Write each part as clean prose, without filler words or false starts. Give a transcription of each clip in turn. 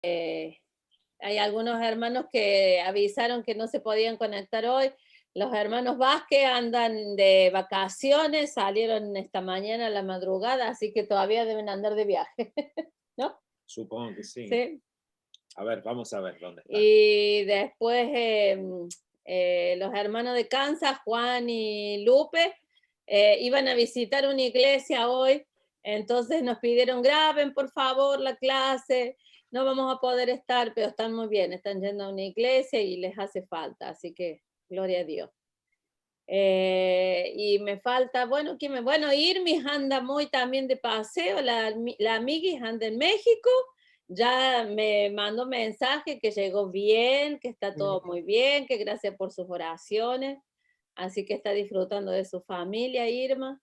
hay algunos hermanos que avisaron que no se podían conectar hoy. Los hermanos Vázquez andan de vacaciones, salieron esta mañana a la madrugada, así que todavía deben andar de viaje, ¿no? Supongo que sí. Sí. A ver, vamos a ver dónde está. Y después los hermanos de Kansas, Juan y Lupe, iban a visitar una iglesia hoy, entonces nos pidieron, graben por favor la clase, no vamos a poder estar, pero están muy bien, están yendo a una iglesia y les hace falta, así que gloria a Dios. Y me falta, bueno, Irmis anda muy también de paseo, la amiguis anda en México, ya me mandó mensaje que llegó bien, que está todo muy bien, que gracias por sus oraciones, así que está disfrutando de su familia, Irma.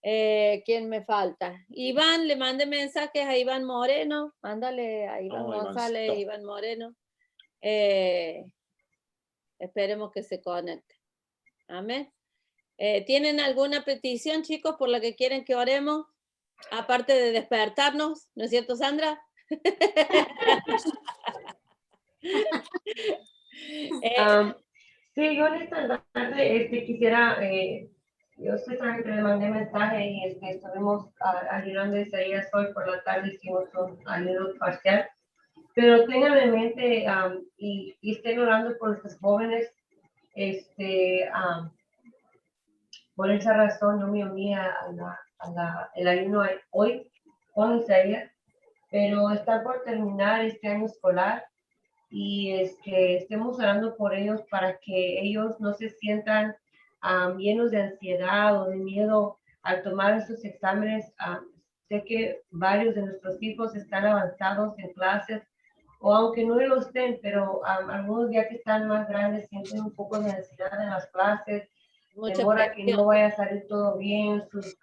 ¿Quién me falta? Iván, le mandé mensajes a Iván Moreno, mándale a Iván González, Iván Moreno. Esperemos que se conecte. Amén. ¿Tienen alguna petición, chicos, por la que quieren que oremos? Aparte de despertarnos, ¿no es cierto, Sandra? Sí, yo en esta tarde quisiera, yo sé que le mandé mensaje y estuvimos ayudando a Isaías hoy por la tarde, hicimos un ayudo parcial, pero tengan en mente y estén orando por nuestros jóvenes, por esa razón no me uní el ayuno hoy con Isaías, pero está por terminar este año escolar y estemos orando por ellos para que ellos no se sientan llenos de ansiedad o de miedo al tomar estos exámenes. Sé que varios de nuestros hijos están avanzados en clases, o aunque no lo estén, pero algunos ya que están más grandes sienten un poco de ansiedad en las clases, demora que no vaya a salir todo bien, sus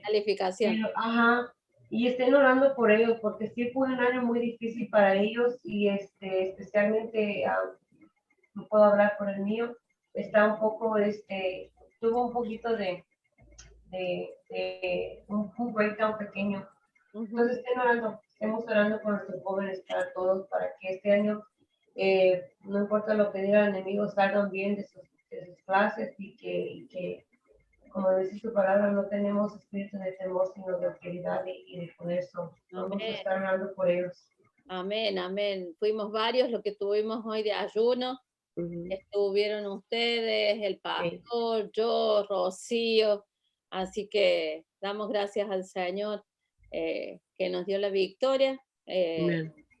calificación. Y estén orando por ellos, porque sí fue un año muy difícil para ellos y especialmente, no puedo hablar por el mío, está un poco, tuvo un poquito de un breakdown pequeño. Entonces estemos orando por nuestros jóvenes, para todos, para que este año, no importa lo que diga el enemigo, salgan bien de sus clases y que como dice su palabra, no tenemos espíritu de temor, sino de autoridad y de poder. Vamos a estar orando por ellos. Amén, amén. Fuimos varios los que tuvimos hoy de ayuno. Estuvieron ustedes, el pastor, yo, Rocío. Así que damos gracias al Señor que nos dio la victoria.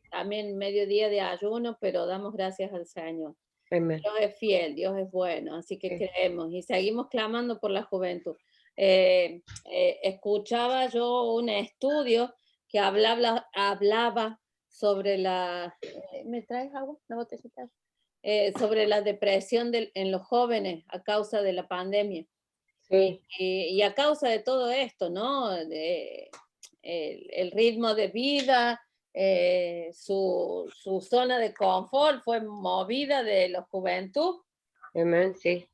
También mediodía de ayuno, pero damos gracias al Señor. Amen. Dios es fiel, Dios es bueno, así que creemos y seguimos clamando por la juventud. Escuchaba yo un estudio que hablaba sobre la... ¿Me traes agua? ¿Una botellita? Sobre la depresión en los jóvenes a causa de la pandemia. Sí. Y a causa de todo esto, ¿no? El ritmo de vida, su zona de confort fue movida de la juventud. Amén, sí.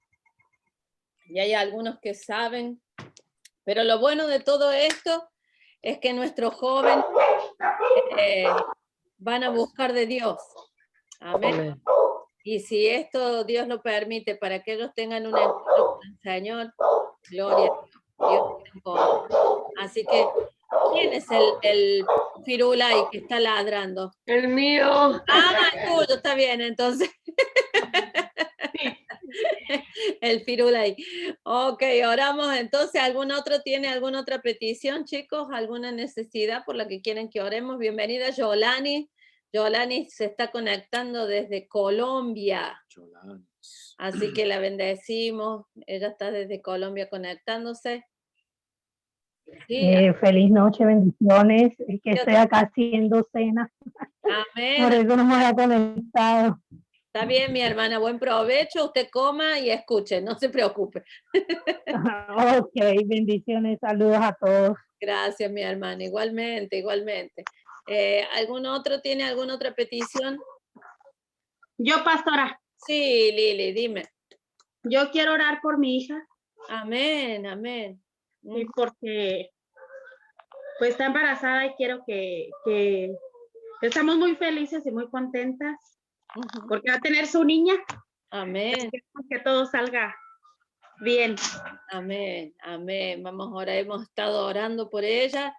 Y hay algunos que saben, pero lo bueno de todo esto es que nuestros jóvenes van a buscar de Dios. Amén. Amén. Y si esto Dios lo permite para que ellos tengan un encuentro con el Señor, gloria a Dios. Así que, ¿quién es el firulai que está ladrando? El mío. El tuyo, está bien, entonces. El firulai. Ok, oramos. Entonces, ¿tiene alguna otra petición, chicos? ¿Alguna necesidad por la que quieren que oremos? Bienvenida, Yolani. Yolani se está conectando desde Colombia. Así que la bendecimos. Ella está desde Colombia conectándose. Sí. Feliz noche, bendiciones. Que estoy acá haciendo cena. Amén. Por eso no me había conectado. Está bien, mi hermana. Buen provecho. Usted coma y escuche. No se preocupe. Ok, bendiciones. Saludos a todos. Gracias, mi hermana. Igualmente, igualmente. ¿Algún otro tiene alguna otra petición? Yo, pastora. Sí, Lili, dime. Yo quiero orar por mi hija. Amén, amén. Sí, porque pues está embarazada y quiero que estamos muy felices y muy contentas Ujú. porque va a tener su niña. Amén, Queremos que todo salga bien. amén, amén. Vamos ahora, hemos estado orando por ella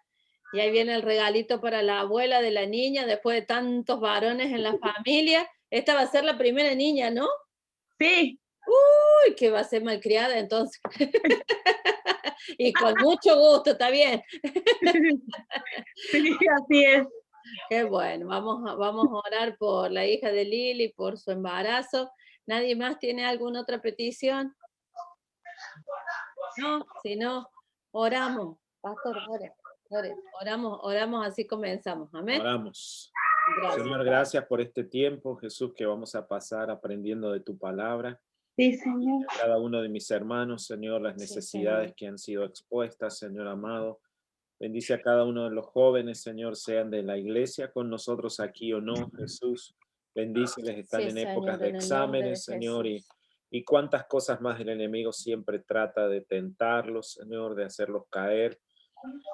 y ahí viene el regalito para la abuela de la niña después de tantos varones en la familia. Esta va a ser la primera niña, ¿no? Sí, Uy, que va a ser malcriada entonces. Y con mucho gusto, está bien. sí, así es. Qué bueno, vamos a orar por la hija de Lili, por su embarazo. ¿Nadie más tiene alguna otra petición? No, si no, oramos. Pastor, ore, ore. Oramos, así comenzamos. Amén. Oramos. Gracias. Señor, gracias por este tiempo, Jesús, que vamos a pasar aprendiendo de tu palabra. Sí, Señor. Cada uno de mis hermanos, Señor, las Sí, necesidades Señor. que han sido expuestas, Señor amado. Bendice a cada uno de los jóvenes, Señor, sean de la iglesia con nosotros aquí o no, Jesús. Bendíceles, están Sí, en épocas Señor, de en el nombre de exámenes, Señor, Jesús. y cuántas cosas más el enemigo siempre trata de tentarlos, Señor, de hacerlos caer,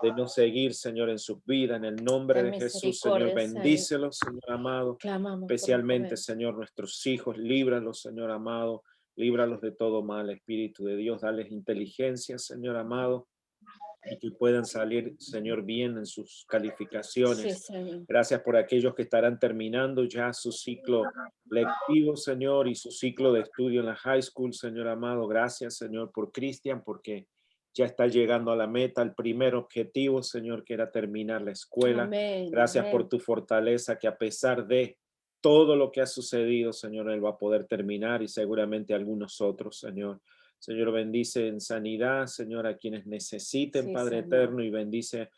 de no seguir, Señor, en sus vidas. En el nombre Ten de Jesús, Señor, misericordia, Señor. bendícelos, Señor amado. Clamamos por los Especialmente, jóvenes. Señor, nuestros hijos, líbralos, Señor amado. Líbralos de todo mal, Espíritu de Dios. Dales inteligencia, Señor amado, y que puedan salir, Señor, bien en sus Sí, calificaciones. Señor. Gracias por aquellos que estarán terminando ya su ciclo lectivo, Señor, y su ciclo de estudio en la high school, Señor amado. Gracias, Señor, por Cristian, porque ya está llegando a la meta, el primer objetivo, Señor, que era terminar la escuela. Amén. Gracias por Amén. tu fortaleza, que a pesar de todo lo que ha sucedido, Señor, él va a poder terminar y seguramente algunos otros, Señor. Señor, bendice en sanidad, Señor, a quienes necesiten, Sí, Padre Señor. eterno, y bendice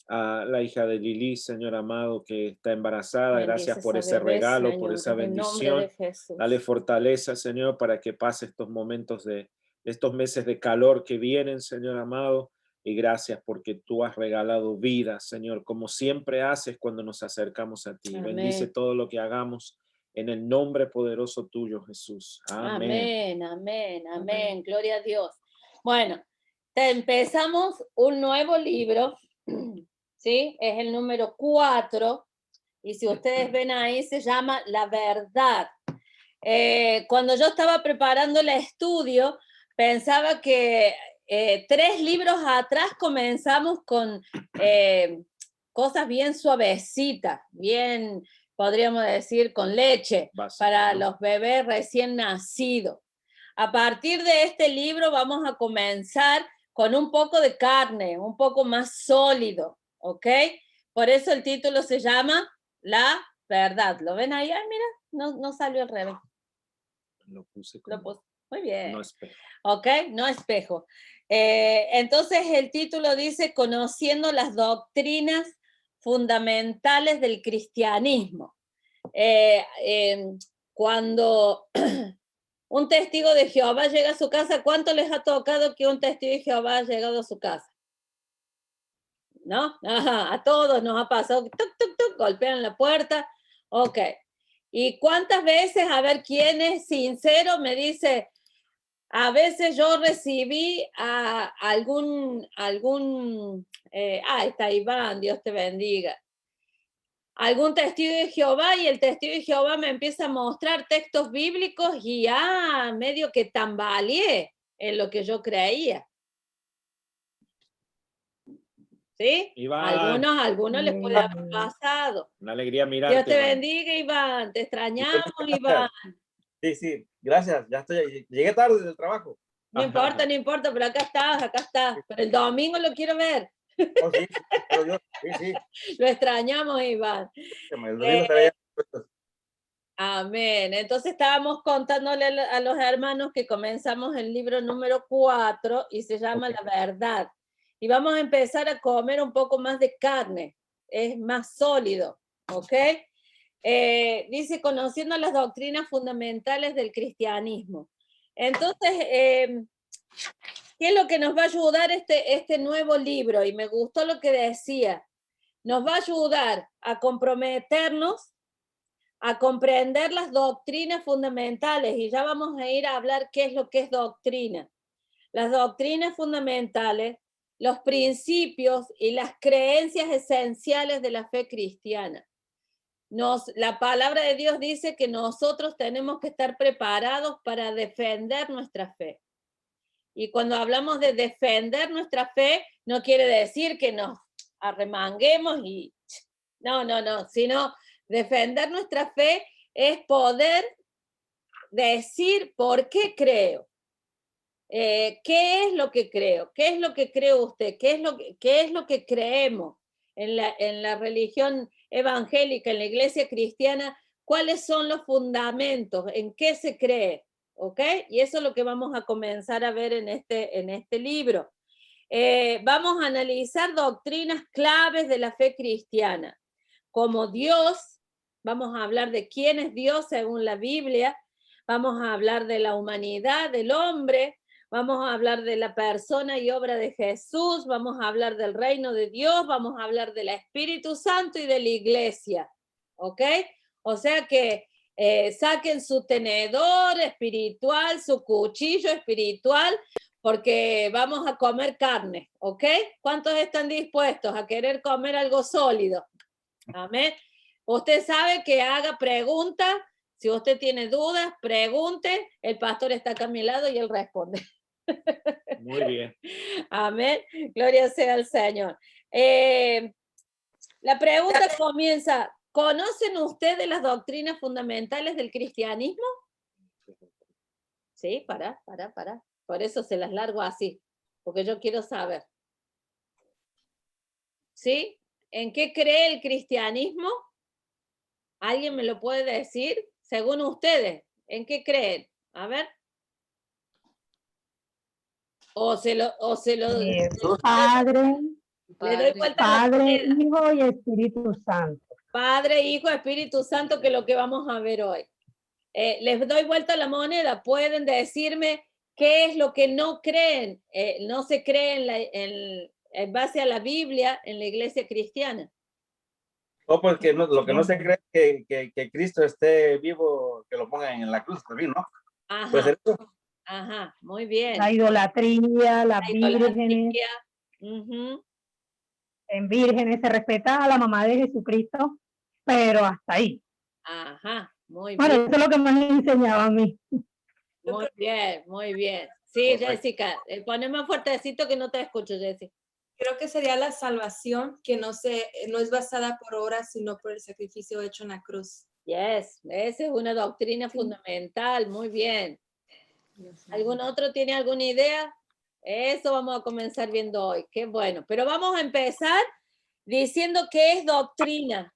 a la hija de Lili, Señor amado, que está embarazada. Gracias Bendice por esa ese bebé, regalo, por Señor, esa en el nombre de bendición. Dale Jesús. fortaleza, Señor, para que pase estos momentos estos meses de calor que vienen, Señor amado. Y gracias porque tú has regalado vida, Señor, como siempre haces cuando nos acercamos a ti. Bendice Amén. todo lo que hagamos en el nombre poderoso tuyo, Jesús. Amén. Amén, amén, amén. Gloria a Dios. Bueno, empezamos un nuevo libro, ¿sí? Es el número 4, y si ustedes ven ahí se llama La Verdad. Cuando yo estaba preparando el estudio, pensaba que 3 libros atrás comenzamos con cosas bien suavecitas, bien, podríamos decir, con leche, Básico, para ¿no? los bebés recién nacidos. A partir de este libro vamos a comenzar con un poco de carne, un poco más sólido, ¿ok? Por eso el título se llama La Verdad. ¿Lo ven ahí? Ay, mira, no salió al revés. Lo puse Lo como puse. Muy bien. no espejo. ¿Ok? No espejo. Entonces el título dice Conociendo las doctrinas fundamentales del cristianismo. Cuando un testigo de Jehová llega a su casa, ¿cuánto les ha tocado que un testigo de Jehová ha llegado a su casa? ¿No? Ajá, a todos nos ha pasado, tuc, tuc, tuc, golpean la puerta. Ok. ¿Y cuántas veces, a ver quién es sincero, me dice, a veces yo recibí a algún está Iván, Dios te bendiga, algún testigo de Jehová, y el testigo de Jehová me empieza a mostrar textos bíblicos y medio que tambaleé en lo que yo creía. ¿Sí? Iván, Algunos les puede haber pasado. una alegría mirarte. Dios te Iván. bendiga, Iván. Te extrañamos, Iván. Sí, sí, gracias. Ya estoy, llegué tarde del trabajo. No importa, pero acá estás. Pero el domingo lo quiero ver. Oh, sí, pero yo, sí. Lo extrañamos, Iván. El domingo estaré ya. Amén. Entonces estábamos contándole a los hermanos que comenzamos el libro número 4 y se llama La Verdad. Y vamos a empezar a comer un poco más de carne. Es más sólido, ¿ok? Dice, conociendo las doctrinas fundamentales del cristianismo. Entonces, ¿qué es lo que nos va a ayudar este nuevo libro? Y me gustó lo que decía. Nos va a ayudar a comprometernos, a comprender las doctrinas fundamentales, y ya vamos a ir a hablar qué es lo que es doctrina. Las doctrinas fundamentales los principios y las creencias esenciales de la fe cristiana. La palabra de Dios dice que nosotros tenemos que estar preparados para defender nuestra fe. Y cuando hablamos de defender nuestra fe, no quiere decir que nos arremanguemos y no, sino defender nuestra fe es poder decir por qué creo. ¿Qué es lo que creo? ¿Qué es lo que cree usted? ¿Qué es lo que creemos en la religión evangélica, en la iglesia cristiana? ¿Cuáles son los fundamentos? ¿En qué se cree? ¿Ok? Y eso es lo que vamos a comenzar a ver en este libro. Vamos a analizar doctrinas claves de la fe cristiana. Como Dios, vamos a hablar de quién es Dios según la Biblia, vamos a hablar de la humanidad, del hombre, vamos a hablar de la persona y obra de Jesús, vamos a hablar del reino de Dios, vamos a hablar del Espíritu Santo y de la iglesia, ¿ok? O sea que saquen su tenedor espiritual, su cuchillo espiritual, porque vamos a comer carne, ¿ok? ¿Cuántos están dispuestos a querer comer algo sólido? Amén. Usted sabe que haga preguntas. Si usted tiene dudas, pregunte. El pastor está acá a mi lado y él responde. Muy bien. Amén. Gloria sea al Señor. La pregunta comienza: ¿conocen ustedes las doctrinas fundamentales del cristianismo? Sí, para. Por eso se las largo así, porque yo quiero saber. ¿Sí? ¿En qué cree el cristianismo? ¿Alguien me lo puede decir? Según ustedes, ¿en qué creen? A ver. Padre, le doy vuelta a la Padre, moneda. Hijo y Espíritu Santo. Padre, Hijo, Espíritu Santo, que es lo que vamos a ver hoy. Les doy vuelta a la moneda. ¿Pueden decirme qué es lo que no creen? No se cree en base a la Biblia en la iglesia cristiana. O porque lo que no se cree es que Cristo esté vivo, que lo pongan en la cruz también, ¿no? Ajá. ¿Puede ser eso? Ajá, muy bien. La idolatría, las vírgenes. Idolatría. Uh-huh. En vírgenes se respeta a la mamá de Jesucristo, pero hasta ahí. Ajá, muy Bueno, bien. eso es lo que me enseñaba a mí. Muy bien, muy bien. Sí, correcto. Jessica, poneme más fuertecito que no te escucho, Jessica. Creo que sería la salvación que no es basada por obras, sino por el sacrificio hecho en la cruz. Yes, esa es una doctrina fundamental, muy bien. ¿Algún otro tiene alguna idea? Eso vamos a comenzar viendo hoy, qué bueno. Pero vamos a empezar diciendo qué es doctrina,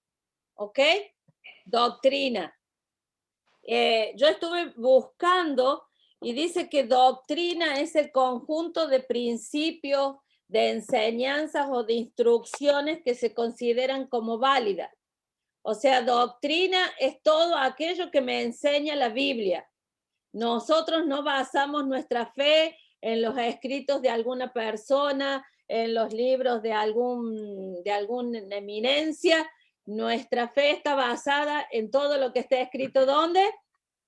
¿ok? Doctrina. Yo estuve buscando y dice que doctrina es el conjunto de principios, de enseñanzas o de instrucciones que se consideran como válidas. O sea, doctrina es todo aquello que me enseña la Biblia. Nosotros no basamos nuestra fe en los escritos de alguna persona, en los libros de alguna eminencia. Nuestra fe está basada en todo lo que está escrito, ¿dónde?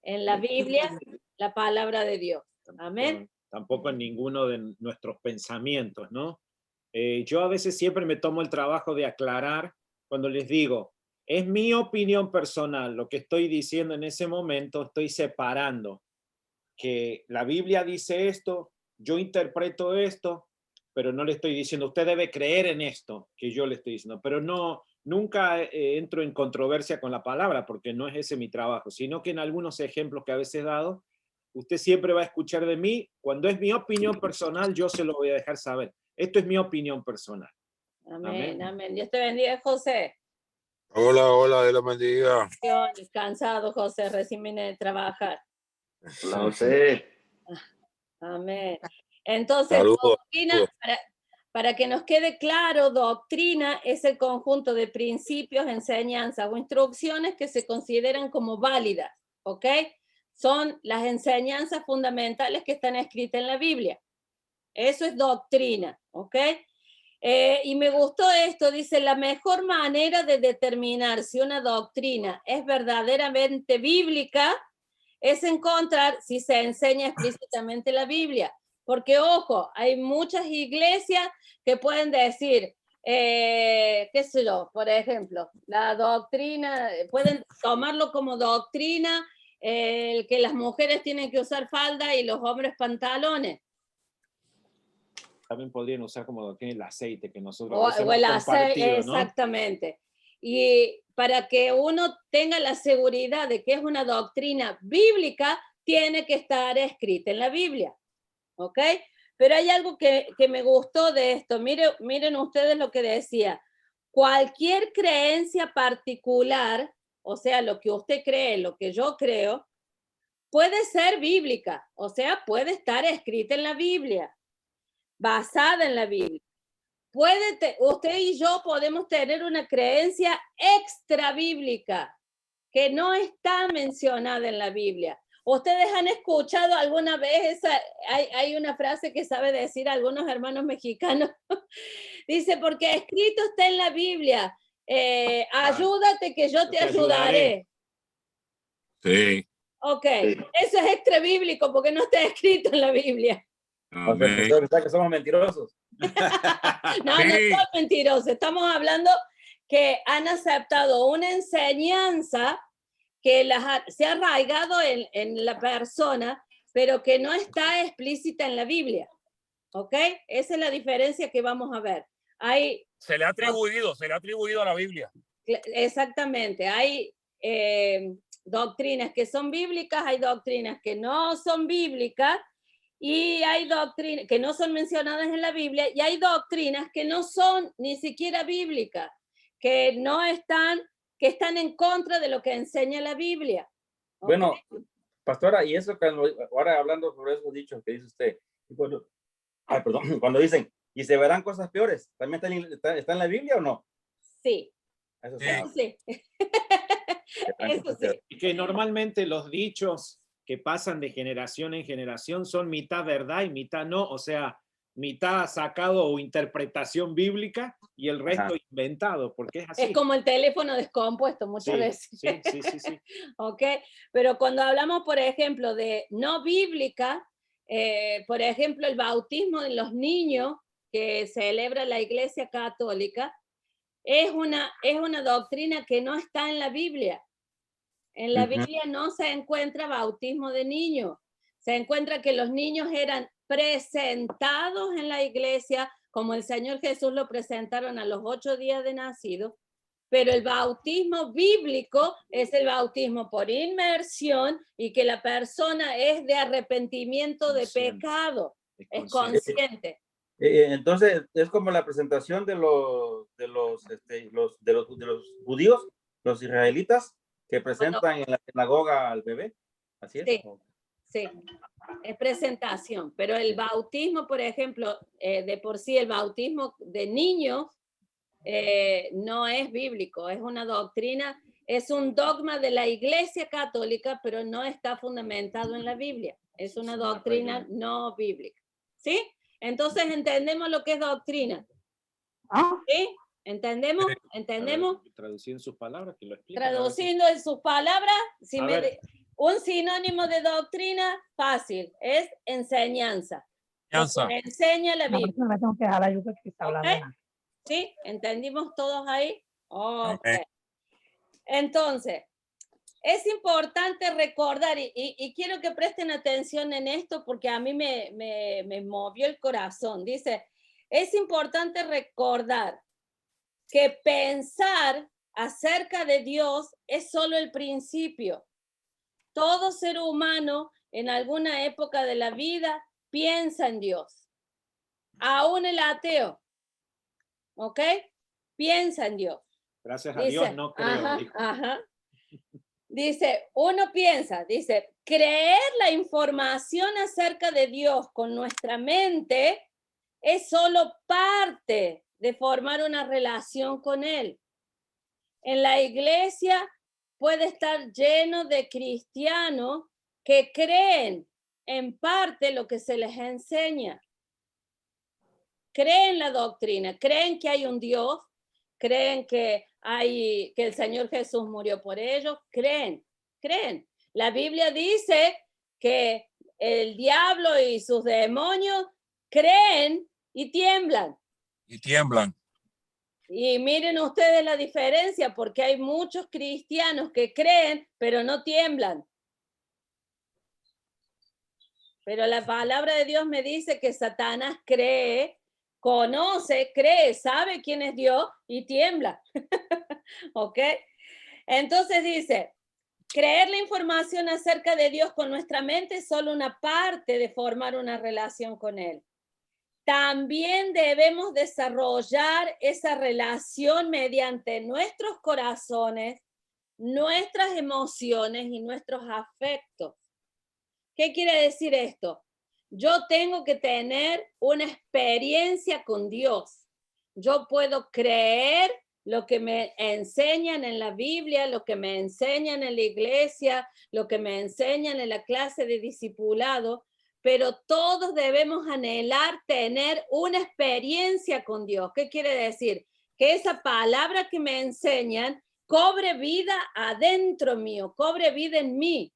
En la Biblia, la palabra de Dios. Amén. Tampoco en ninguno de nuestros pensamientos, ¿no? Yo a veces siempre me tomo el trabajo de aclarar cuando les digo, es mi opinión personal, lo que estoy diciendo en ese momento, estoy separando que la Biblia dice esto, yo interpreto esto, pero no le estoy diciendo, usted debe creer en esto que yo le estoy diciendo, pero nunca entro en controversia con la palabra, porque no es ese mi trabajo, sino que en algunos ejemplos que a veces he dado, usted siempre va a escuchar de mí, cuando es mi opinión personal, yo se lo voy a dejar saber. Esto es mi opinión personal. Amén, amén. Dios te bendiga, José. Hola, Dios lo bendiga. Cansado, José, recién vine de trabajar. No sé. Amén. Entonces, doctrina, para que nos quede claro, doctrina es el conjunto de principios, enseñanzas o instrucciones que se consideran como válidas, ¿ok? Son las enseñanzas fundamentales que están escritas en la Biblia. Eso es doctrina, ¿ok? Y me gustó esto, dice, la mejor manera de determinar si una doctrina es verdaderamente bíblica es encontrar si se enseña explícitamente la Biblia. Porque, ojo, hay muchas iglesias que pueden decir, qué sé yo, por ejemplo, la doctrina, pueden tomarlo como doctrina, que las mujeres tienen que usar falda y los hombres pantalones. También podrían usar como doctrina el aceite que nosotros O hemos el compartido, aceite, ¿no? exactamente. Y para que uno tenga la seguridad de que es una doctrina bíblica, tiene que estar escrita en la Biblia. ¿Ok? Pero hay algo que me gustó de esto. Miren ustedes lo que decía. Cualquier creencia particular, o sea, lo que usted cree, lo que yo creo, puede ser bíblica, o sea, puede estar escrita en la Biblia, basada en la Biblia. Usted y yo podemos tener una creencia extra bíblica que no está mencionada en la Biblia. ¿Ustedes han escuchado alguna vez hay una frase que sabe decir algunos hermanos mexicanos? Dice, porque escrito está en la Biblia, ayúdate que yo te ayudaré. Sí. Ok, eso es extra bíblico porque no está escrito en la Biblia. O sea, que ustedes que somos mentirosos. No, no son mentirosos. Estamos hablando que han aceptado una enseñanza que se ha arraigado en la persona, pero que no está explícita en la Biblia. ¿Ok? Esa es la diferencia que vamos a ver. Se le ha atribuido a la Biblia. Exactamente. Hay doctrinas que son bíblicas, hay doctrinas que no son bíblicas, y hay doctrinas que no son mencionadas en la Biblia, y hay doctrinas que no son ni siquiera bíblicas, que están en contra de lo que enseña la Biblia. ¿Okay? Bueno, pastora, y eso ahora hablando sobre esos dichos que dice usted, cuando dicen, y se verán cosas peores, ¿también está en la Biblia o no? Sí. Eso sí. Eso sí. Y que normalmente los dichos que pasan de generación en generación son mitad verdad y mitad no, o sea, mitad sacado o interpretación bíblica y el resto inventado, porque es así. Es como el teléfono descompuesto muchas veces. Sí. ¿Ok? Pero cuando hablamos, por ejemplo, de no bíblica, por ejemplo, el bautismo de los niños que celebra la Iglesia Católica, es una doctrina que no está en la Biblia. En la Biblia no se encuentra bautismo de niños. Se encuentra que los niños eran presentados en la iglesia, como el Señor Jesús lo presentaron a los 8 días de nacido, pero el bautismo bíblico es el bautismo por inmersión y que la persona es de arrepentimiento de pecado, es consciente. Entonces, es como la presentación de los judíos, los israelitas, que presentan en la sinagoga al bebé. ¿Así es? Sí, es presentación, pero el bautismo, por ejemplo, de por sí el bautismo de niños no es bíblico, es una doctrina, es un dogma de la Iglesia Católica, pero no está fundamentado en la Biblia, es una doctrina no bíblica. ¿Sí? Entonces entendemos lo que es doctrina. ¿Sí? ¿Entendemos? Traduciendo en sus palabras, que lo expliquen. Traduciendo en sus palabras, un sinónimo de doctrina fácil es enseñanza. Enseña la Biblia. No me tengo que dejar la yuca que está hablando. ¿Sí? ¿Entendimos todos ahí? Okay. Entonces, es importante recordar, y quiero que presten atención en esto porque a mí me movió el corazón. Dice, es importante recordar que pensar acerca de Dios es solo el principio. Todo ser humano en alguna época de la vida piensa en Dios. Aún el ateo. ¿Ok? Piensa en Dios. Gracias a Dios no creo. Dice, uno piensa, creer la información acerca de Dios con nuestra mente es solo parte de formar una relación con Él. En la iglesia puede estar lleno de cristianos que creen en parte lo que se les enseña. Creen la doctrina, creen que hay un Dios, creen que el Señor Jesús murió por ellos, creen. La Biblia dice que el diablo y sus demonios creen y tiemblan. Y tiemblan. Y miren ustedes la diferencia, porque hay muchos cristianos que creen, pero no tiemblan. Pero la palabra de Dios me dice que Satanás cree, conoce, cree, sabe quién es Dios y tiembla. ¿Ok? Entonces dice, creer la información acerca de Dios con nuestra mente es solo una parte de formar una relación con Él. También debemos desarrollar esa relación mediante nuestros corazones, nuestras emociones y nuestros afectos. ¿Qué quiere decir esto? Yo tengo que tener una experiencia con Dios. Yo puedo creer lo que me enseñan en la Biblia, lo que me enseñan en la iglesia, lo que me enseñan en la clase de discipulado, pero todos debemos anhelar tener una experiencia con Dios. ¿Qué quiere decir? Que esa palabra que me enseñan cobre vida adentro mío, cobre vida en mí.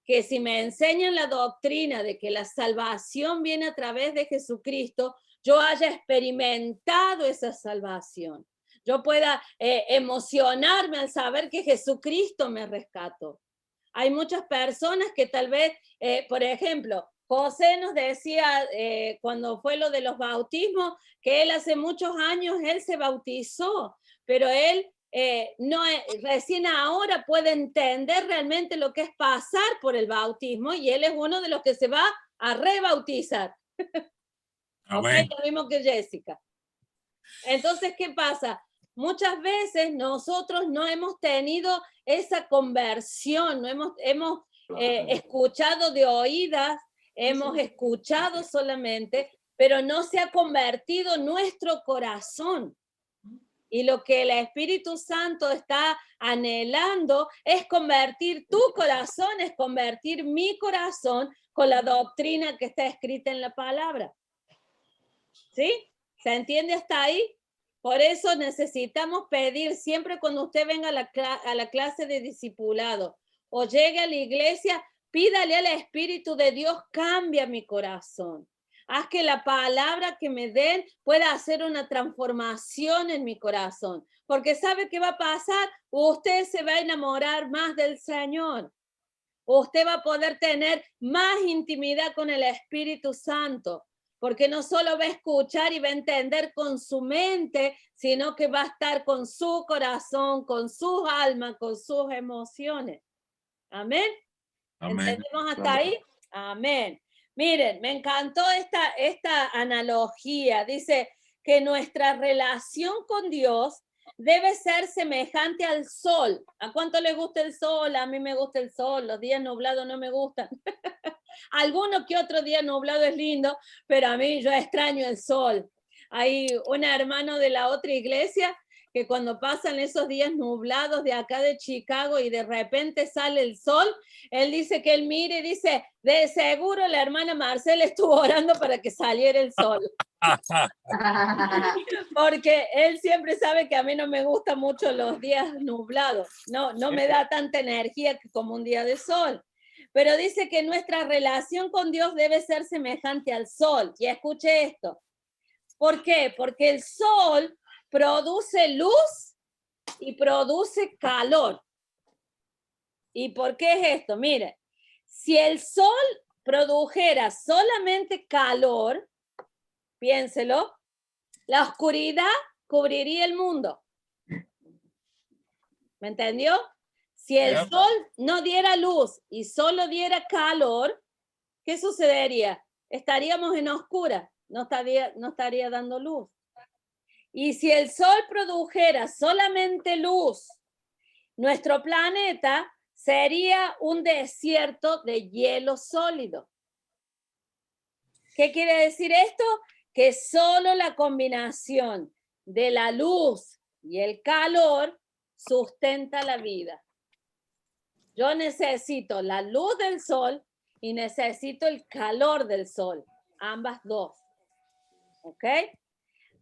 Que si me enseñan la doctrina de que la salvación viene a través de Jesucristo, yo haya experimentado esa salvación. Yo pueda emocionarme al saber que Jesucristo me rescató. Hay muchas personas que tal vez, por ejemplo, José nos decía cuando fue lo de los bautismos, que él hace muchos años, él se bautizó, pero él recién ahora puede entender realmente lo que es pasar por el bautismo y él es uno de los que se va a rebautizar. Amén. Okay, lo mismo que Jessica. Entonces, ¿qué pasa? Muchas veces nosotros no hemos tenido esa conversión, no hemos escuchado de oídas, hemos escuchado solamente, pero no se ha convertido nuestro corazón. Y lo que el Espíritu Santo está anhelando es convertir tu corazón, es convertir mi corazón con la doctrina que está escrita en la palabra. ¿Sí? ¿Se entiende hasta ahí? Por eso necesitamos pedir siempre cuando usted venga a la clase de discipulado o llegue a la iglesia, pídale al Espíritu de Dios, cambia mi corazón. Haz que la palabra que me den pueda hacer una transformación en mi corazón. Porque ¿sabe qué va a pasar? Usted se va a enamorar más del Señor. Usted va a poder tener más intimidad con el Espíritu Santo. Porque no solo va a escuchar y va a entender con su mente, sino que va a estar con su corazón, con sus almas, con sus emociones. Amén. Amén. ¿Entendemos hasta ahí? Amén. Miren, me encantó esta analogía. Dice que nuestra relación con Dios debe ser semejante al sol. ¿A cuánto le gusta el sol? A mí me gusta el sol. Los días nublados no me gustan. Alguno que otro día nublado es lindo, pero a mí yo extraño el sol. Hay un hermano de la otra iglesia que cuando pasan esos días nublados de acá de Chicago y de repente sale el sol, él dice que él mire y dice, de seguro la hermana Marcela estuvo orando para que saliera el sol. Porque él siempre sabe que a mí no me gustan mucho los días nublados, no me da tanta energía como un día de sol. Pero dice que nuestra relación con Dios debe ser semejante al sol. Y escuche esto. ¿Por qué? Porque el sol produce luz y produce calor. ¿Y por qué es esto? Mire, si el sol produjera solamente calor, piénselo, la oscuridad cubriría el mundo. ¿Me entendió? Si el sol no diera luz y solo diera calor, ¿qué sucedería? Estaríamos en oscura, no estaría dando luz. Y si el sol produjera solamente luz, nuestro planeta sería un desierto de hielo sólido. ¿Qué quiere decir esto? Que solo la combinación de la luz y el calor sustenta la vida. Yo necesito la luz del sol y necesito el calor del sol, ambas dos. ¿Ok?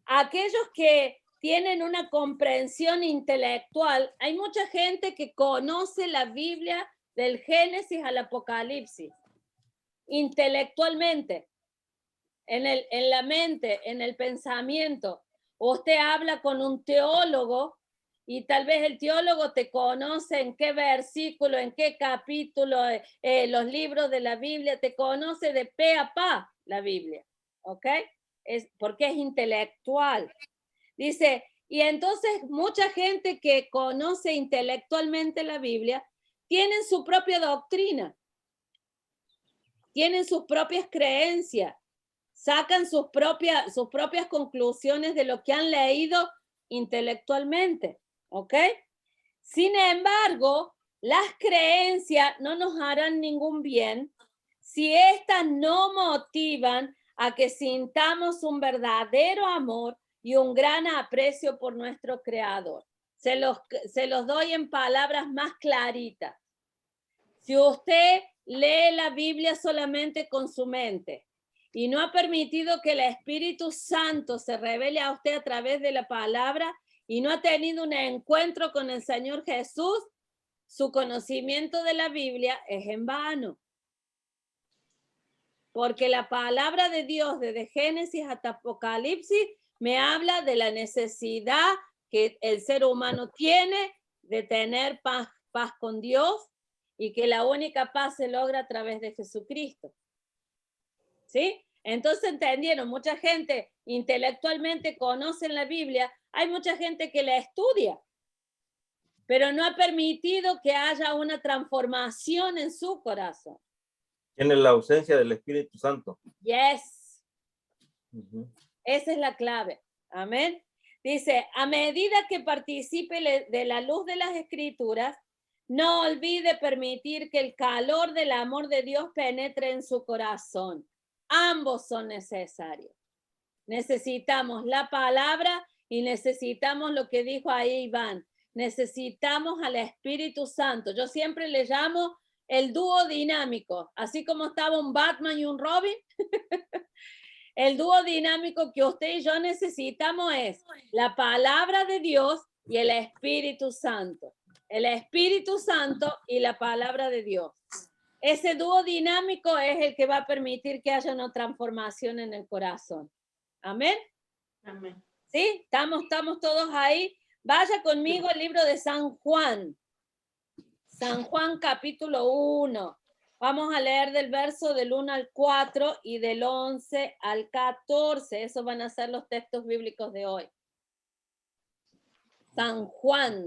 Aquellos que tienen una comprensión intelectual, hay mucha gente que conoce la Biblia del Génesis al Apocalipsis. intelectualmente, en la mente, en el pensamiento. Usted habla con un teólogo y tal vez el teólogo te conoce en qué versículo, en qué capítulo, los libros de la Biblia, te conoce de pe a pa la Biblia, ¿ok? Porque es intelectual. Dice, y entonces mucha gente que conoce intelectualmente la Biblia tienen su propia doctrina, tienen sus propias creencias, sacan sus propias conclusiones de lo que han leído intelectualmente, ¿ok? Sin embargo, las creencias no nos harán ningún bien si éstas no motivan a que sintamos un verdadero amor y un gran aprecio por nuestro Creador. Se los doy en palabras más claritas. Si usted lee la Biblia solamente con su mente y no ha permitido que el Espíritu Santo se revele a usted a través de la palabra y no ha tenido un encuentro con el Señor Jesús, su conocimiento de la Biblia es en vano. Porque la palabra de Dios desde Génesis hasta Apocalipsis me habla de la necesidad que el ser humano tiene de tener paz con Dios y que la única paz se logra a través de Jesucristo. ¿Sí? Entonces entendieron, mucha gente intelectualmente conoce la Biblia, hay mucha gente que la estudia, pero no ha permitido que haya una transformación en su corazón. Tiene la ausencia del Espíritu Santo. Yes. Esa es la clave. Amén. Dice, a medida que participe de la luz de las Escrituras, no olvide permitir que el calor del amor de Dios penetre en su corazón. Ambos son necesarios. Necesitamos la palabra y necesitamos lo que dijo ahí Iván. Necesitamos al Espíritu Santo. Yo siempre le llamo el dúo dinámico, así como estaba un Batman y un Robin. El dúo dinámico que usted y yo necesitamos es la palabra de Dios y el Espíritu Santo. El Espíritu Santo y la palabra de Dios. Ese dúo dinámico es el que va a permitir que haya una transformación en el corazón. Amén. Amén. ¿Sí? ¿Estamos todos ahí? Vaya conmigo al libro de San Juan. San Juan capítulo 1. Vamos a leer del verso del 1 al 4 y del 11 al 14. Esos van a ser los textos bíblicos de hoy. San Juan,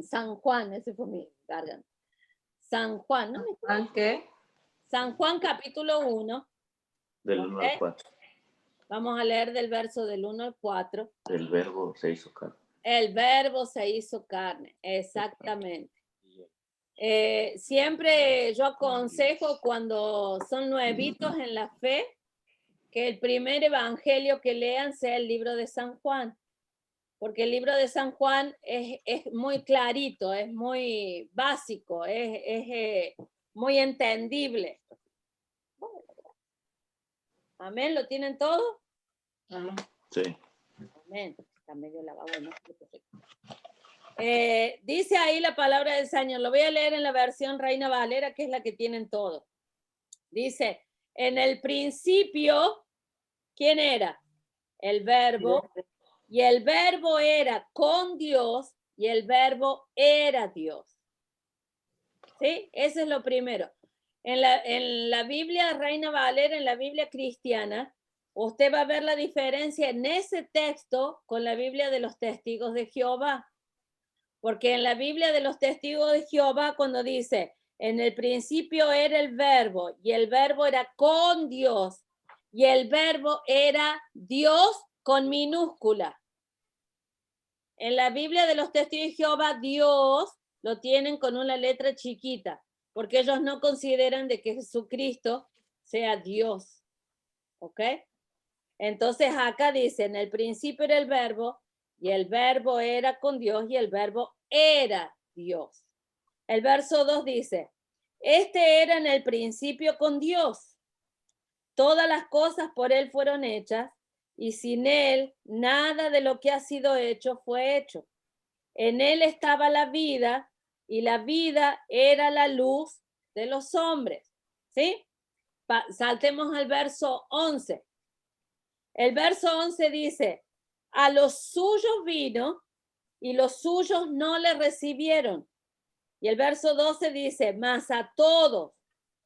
ese fue mi garganta. San Juan, ¿no? ¿Juan qué? San Juan capítulo 1. Del 1 al 4. Vamos a leer del verso del 1 al 4. El verbo se hizo carne. El verbo se hizo carne, exactamente. Siempre yo aconsejo cuando son nuevitos en la fe que el primer evangelio que lean sea el libro de San Juan, porque el libro de San Juan es muy clarito, es muy básico, es muy entendible. Amén, ¿lo tienen todo? Amén. Sí. Amén, está medio lavado, ¿no? Dice ahí la palabra del Señor, lo voy a leer en la versión Reina Valera, que es la que tienen todos. Dice, en el principio, ¿quién era? El verbo, y el verbo era con Dios, y el verbo era Dios. ¿Sí? Eso es lo primero. En la Biblia Reina Valera, en la Biblia cristiana, usted va a ver la diferencia en ese texto con la Biblia de los Testigos de Jehová. Porque en la Biblia de los Testigos de Jehová, cuando dice, en el principio era el verbo, y el verbo era con Dios, y el verbo era Dios con minúscula. En la Biblia de los Testigos de Jehová, Dios lo tienen con una letra chiquita, porque ellos no consideran de que Jesucristo sea Dios. ¿Ok? Entonces acá dice, en el principio era el verbo, y el verbo era con Dios, y el verbo era Dios. El verso 2 dice, este era en el principio con Dios. Todas las cosas por él fueron hechas, y sin él nada de lo que ha sido hecho fue hecho. En él estaba la vida, y la vida era la luz de los hombres. ¿Sí? saltemos al verso 11. El verso 11 dice, a los suyos vino y los suyos no le recibieron. Y el verso 12 dice, mas a todos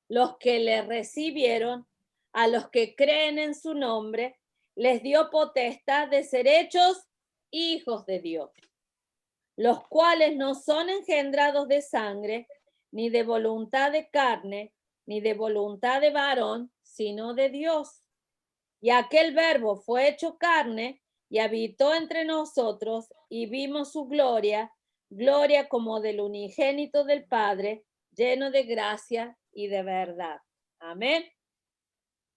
los que le recibieron, a los que creen en su nombre, les dio potestad de ser hechos hijos de Dios, los cuales no son engendrados de sangre, ni de voluntad de carne, ni de voluntad de varón, sino de Dios. Y aquel verbo fue hecho carne y habitó entre nosotros y vimos su gloria, gloria como del unigénito del Padre, lleno de gracia y de verdad. Amén.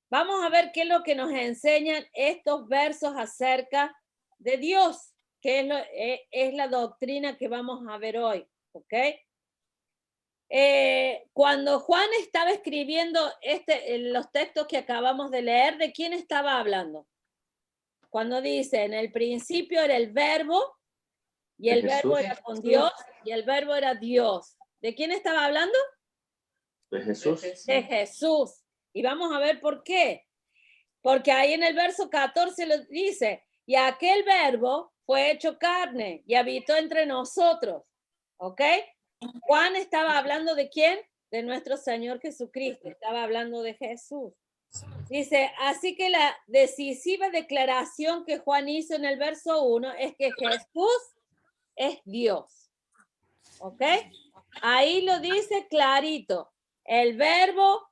Vamos a ver qué es lo que nos enseñan estos versos acerca de Dios, que es la doctrina que vamos a ver hoy, ¿ok? Cuando Juan estaba escribiendo los textos que acabamos de leer, ¿de quién estaba hablando? Cuando dice, en el principio era el verbo, y el verbo era con Dios, y el verbo era Dios. ¿De quién estaba hablando? De Jesús. De Jesús. Y vamos a ver por qué. Porque ahí en el verso 14 lo dice, y aquel verbo fue hecho carne y habitó entre nosotros. ¿Ok? Juan estaba hablando ¿de quién? De nuestro Señor Jesucristo. Estaba hablando de Jesús. Dice, así que la decisiva declaración que Juan hizo en el verso 1 es que Jesús es Dios. ¿Ok? Ahí lo dice clarito. El verbo,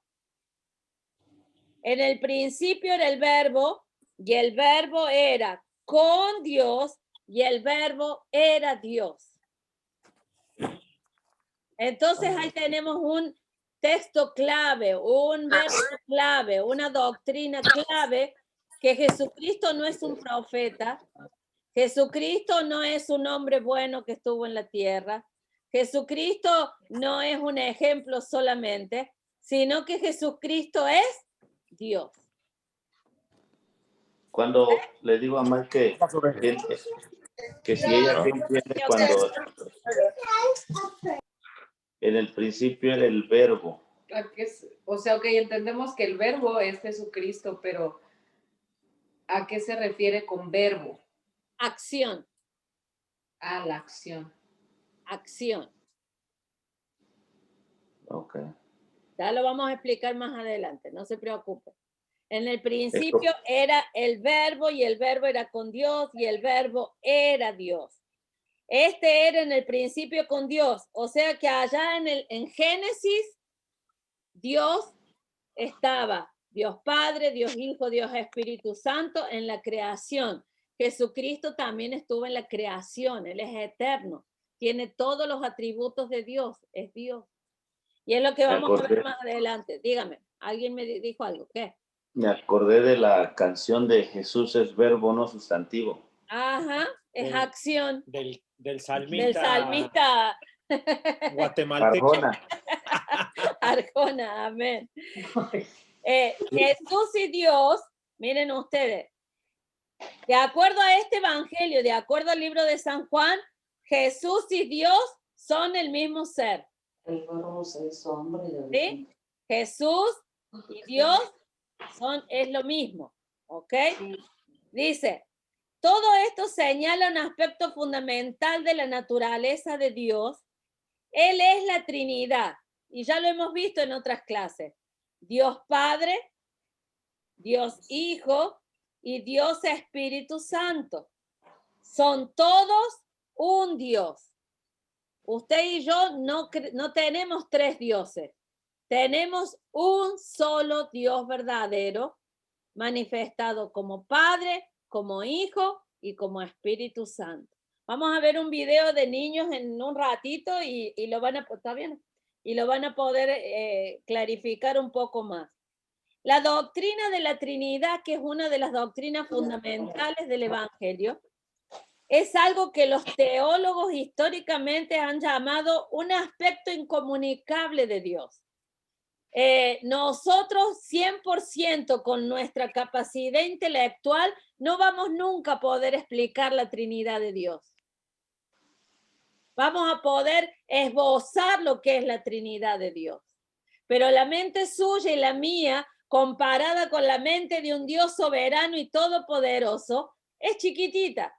en el principio era el verbo, y el verbo era con Dios, y el verbo era Dios. Entonces ahí tenemos un texto clave, un verso clave, una doctrina clave, que Jesucristo no es un profeta, Jesucristo no es un hombre bueno que estuvo en la tierra, Jesucristo no es un ejemplo solamente, sino que Jesucristo es Dios. Cuando le digo a Mar que si ella que entiende cuando en el principio era el verbo. O sea, ok, entendemos que el verbo es Jesucristo, pero ¿a qué se refiere con verbo? Acción. A la acción. Acción. Ok. Ya lo vamos a explicar más adelante, no se preocupe. En el principio era el verbo y el verbo era con Dios y el verbo era Dios. Este era en el principio con Dios, o sea que allá en Génesis, Dios estaba, Dios Padre, Dios Hijo, Dios Espíritu Santo en la creación. Jesucristo también estuvo en la creación, Él es eterno, tiene todos los atributos de Dios, es Dios. Y es lo que vamos a ver más adelante. Dígame, alguien me dijo algo, ¿qué? Me acordé de la canción de Jesús es verbo, no sustantivo. Ajá, es acción. Del salmista. Del salmista. Guatemalteco. Arjona, amén. Jesús y Dios, miren ustedes, de acuerdo a este evangelio, de acuerdo al libro de San Juan, Jesús y Dios son el mismo ser. ¿Sí? Jesús y Dios es lo mismo, ¿ok? Dice, todo esto señala un aspecto fundamental de la naturaleza de Dios. Él es la Trinidad, y ya lo hemos visto en otras clases. Dios Padre, Dios Hijo y Dios Espíritu Santo. Son todos un Dios. Usted y yo no tenemos tres dioses. Tenemos un solo Dios verdadero, manifestado como Padre, como Hijo y como Espíritu Santo. Vamos a ver un video de niños en un ratito y lo van a, ¿está bien? Y lo van a poder clarificar un poco más. La doctrina de la Trinidad, que es una de las doctrinas fundamentales del Evangelio, es algo que los teólogos históricamente han llamado un aspecto incomunicable de Dios. Nosotros 100% con nuestra capacidad intelectual no vamos nunca a poder explicar la Trinidad de Dios. Vamos a poder esbozar lo que es la Trinidad de Dios. Pero la mente suya y la mía, comparada con la mente de un Dios soberano y todopoderoso, es chiquitita.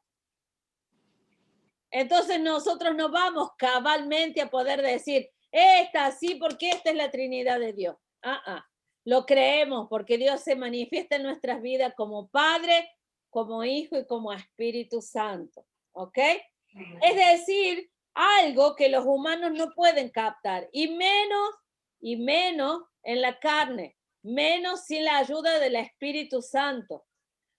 Entonces nosotros no vamos cabalmente a poder decir, esta sí, porque esta es la Trinidad de Dios. Lo creemos porque Dios se manifiesta en nuestras vidas como Padre, como Hijo y como Espíritu Santo. ¿Ok? Es decir, algo que los humanos no pueden captar, y menos en la carne, menos sin la ayuda del Espíritu Santo.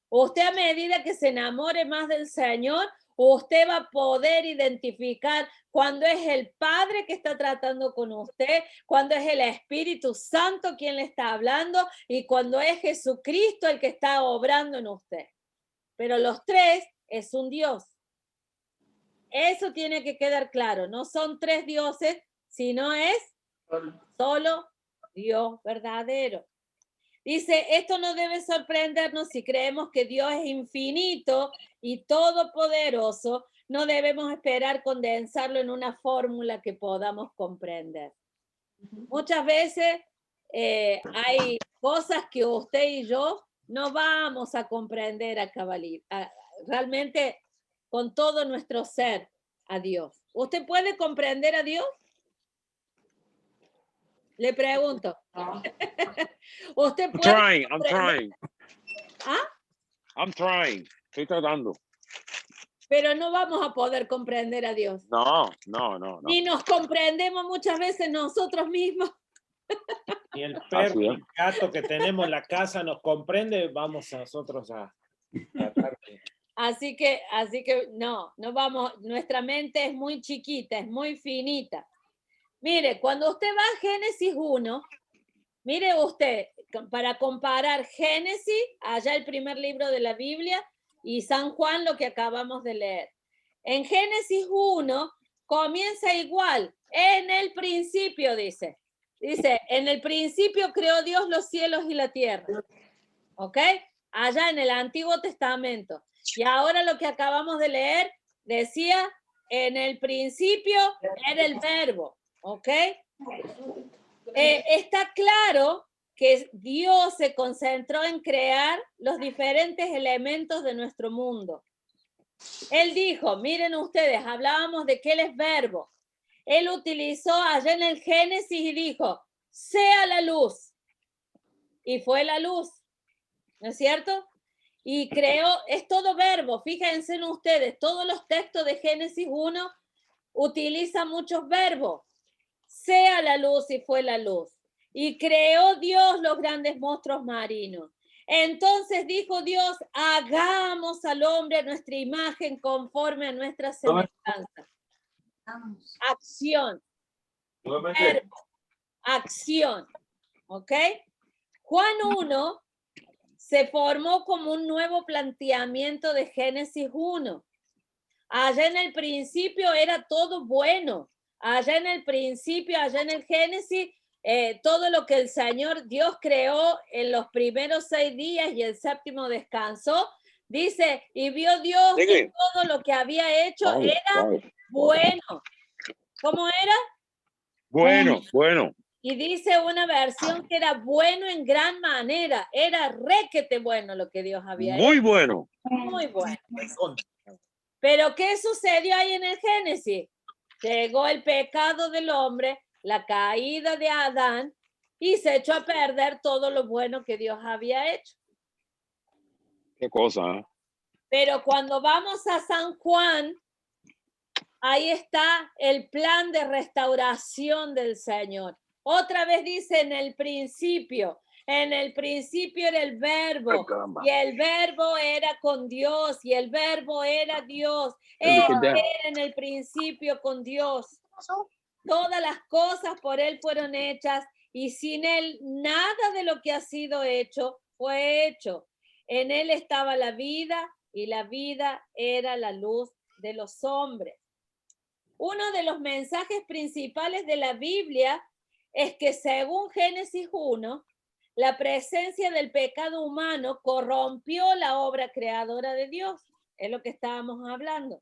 Usted, a medida que se enamore más del Señor, usted va a poder identificar cuando es el Padre que está tratando con usted, cuando es el Espíritu Santo quien le está hablando y cuando es Jesucristo el que está obrando en usted. Pero los tres es un Dios. Eso tiene que quedar claro. No son tres dioses, sino es solo Dios verdadero. Dice, esto no debe sorprendernos si creemos que Dios es infinito y todopoderoso. No debemos esperar condensarlo en una fórmula que podamos comprender. Muchas veces hay cosas que usted y yo no vamos a comprender a cabalidad, realmente con todo nuestro ser a Dios. ¿Usted puede comprender a Dios? Le pregunto. ¿Usted puede I'm trying. ¿Ah? I'm trying. Estoy tratando. Pero no vamos a poder comprender a Dios. No. Ni nos comprendemos muchas veces nosotros mismos. Ni el perro, ni el gato que tenemos en la casa nos comprende, vamos a nosotros a tratar de... Así que no vamos, nuestra mente es muy chiquita, es muy finita. Mire, cuando usted va a Génesis 1, mire usted, para comparar Génesis, allá el primer libro de la Biblia, y San Juan, lo que acabamos de leer. En Génesis 1 comienza igual, en el principio dice, en el principio creó Dios los cielos y la tierra. ¿Ok? Allá en el Antiguo Testamento. Y ahora lo que acabamos de leer decía, en el principio era el verbo. ¿Ok? Está claro que Dios se concentró en crear los diferentes elementos de nuestro mundo. Él dijo, miren ustedes, hablábamos de que Él es verbo. Él utilizó allá en el Génesis y dijo, sea la luz. Y fue la luz, ¿no es cierto? Y creó, es todo verbo, fíjense en ustedes, todos los textos de Génesis 1 utilizan muchos verbos. Sea la luz y fue la luz. Y creó Dios los grandes monstruos marinos. Entonces dijo Dios, hagamos al hombre a nuestra imagen conforme a nuestra semejanza. Acción. Verbo. Acción. ¿Ok? Juan 1 se formó como un nuevo planteamiento de Génesis 1. Allá en el principio era todo bueno. Allá en el principio, allá en el Génesis, todo lo que el Señor Dios creó en los primeros 6 días y el séptimo descansó, dice, y vio Dios que todo lo que había hecho era bueno. ¿Cómo era? Bueno. Y dice una versión que era bueno en gran manera, era requete bueno lo que Dios había hecho. Muy bueno. Muy bueno. Pero ¿qué sucedió ahí en el Génesis? Llegó el pecado del hombre, la caída de Adán, y se echó a perder todo lo bueno que Dios había hecho. Qué cosa, ¿eh? Pero cuando vamos a San Juan, ahí está el plan de restauración del Señor. Otra vez dice, en el principio era el verbo, y el verbo era con Dios, y el verbo era Dios. Él era en el principio con Dios. Todas las cosas por Él fueron hechas, y sin Él nada de lo que ha sido hecho fue hecho. En Él estaba la vida, y la vida era la luz de los hombres. Uno de los mensajes principales de la Biblia es que según Génesis 1, la presencia del pecado humano corrompió la obra creadora de Dios. Es lo que estábamos hablando.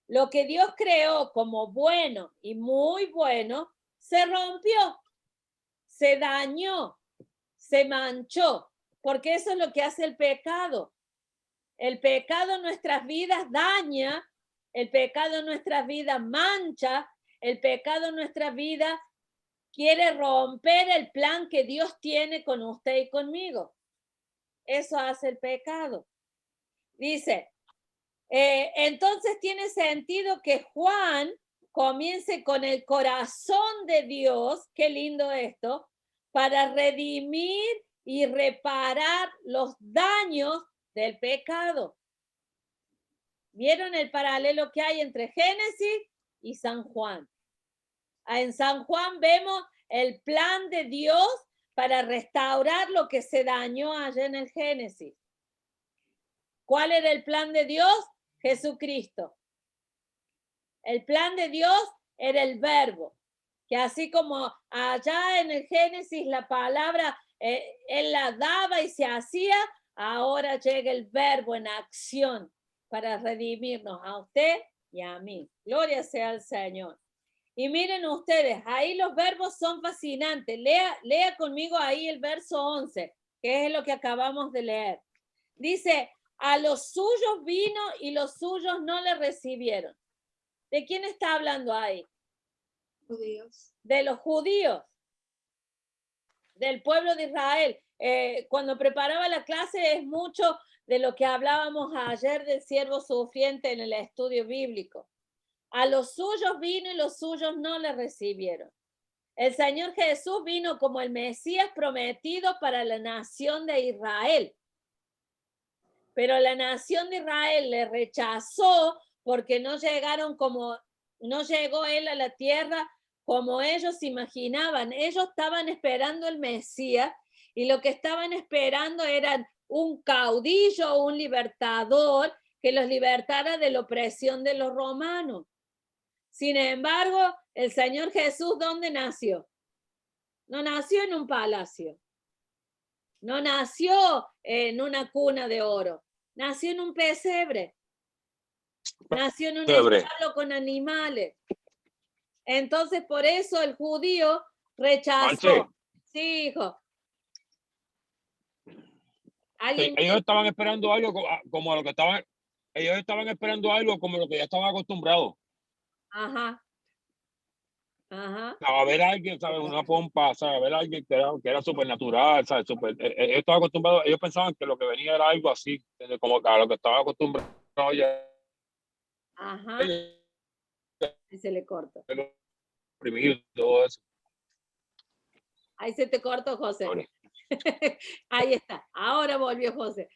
Lo que Dios creó como bueno y muy bueno, se rompió, se dañó, se manchó, porque eso es lo que hace el pecado. El pecado en nuestras vidas daña, el pecado en nuestras vidas mancha, el pecado en nuestras vidas quiere romper el plan que Dios tiene con usted y conmigo. Eso hace el pecado. Dice, entonces tiene sentido que Juan comience con el corazón de Dios, qué lindo esto, para redimir y reparar los daños del pecado. ¿Vieron el paralelo que hay entre Génesis y San Juan? En San Juan vemos el plan de Dios para restaurar lo que se dañó allá en el Génesis. ¿Cuál era el plan de Dios? Jesucristo. El plan de Dios era el verbo, que así como allá en el Génesis la palabra, él la daba y se hacía, ahora llega el verbo en acción para redimirnos a usted y a mí. Gloria sea al Señor. Y miren ustedes, ahí los verbos son fascinantes. Lea conmigo ahí el verso 11, que es lo que acabamos de leer. Dice, a los suyos vino y los suyos no le recibieron. ¿De quién está hablando ahí? Judíos. De los judíos, del pueblo de Israel. Cuando preparaba la clase es mucho de lo que hablábamos ayer del siervo sufriente en el estudio bíblico. A los suyos vino y los suyos no le recibieron. El Señor Jesús vino como el Mesías prometido para la nación de Israel. Pero la nación de Israel le rechazó porque no llegó él a la tierra como ellos imaginaban. Ellos estaban esperando el Mesías y lo que estaban esperando era un caudillo, un libertador que los libertara de la opresión de los romanos. Sin embargo, el Señor Jesús, ¿dónde nació? No nació en un palacio. No nació en una cuna de oro. Nació en un pesebre. Nació en un establo con animales. Entonces, por eso el judío rechazó. Sí, hijo. Ellos estaban esperando algo como lo que estaban. Ellos estaban esperando algo como lo que ya estaban acostumbrados. Ajá. Ajá. A ver a alguien, ¿sabes? Una pompa, ¿sabes? A ver a alguien que era supernatural, ¿sabes? Ellos estaban acostumbrados, ellos pensaban que lo que venía era algo así, como a lo que estaban acostumbrados ya. Ajá. Y se le corta. Todo eso. Ahí se te cortó, José. Ahí está. Ahora volvió José.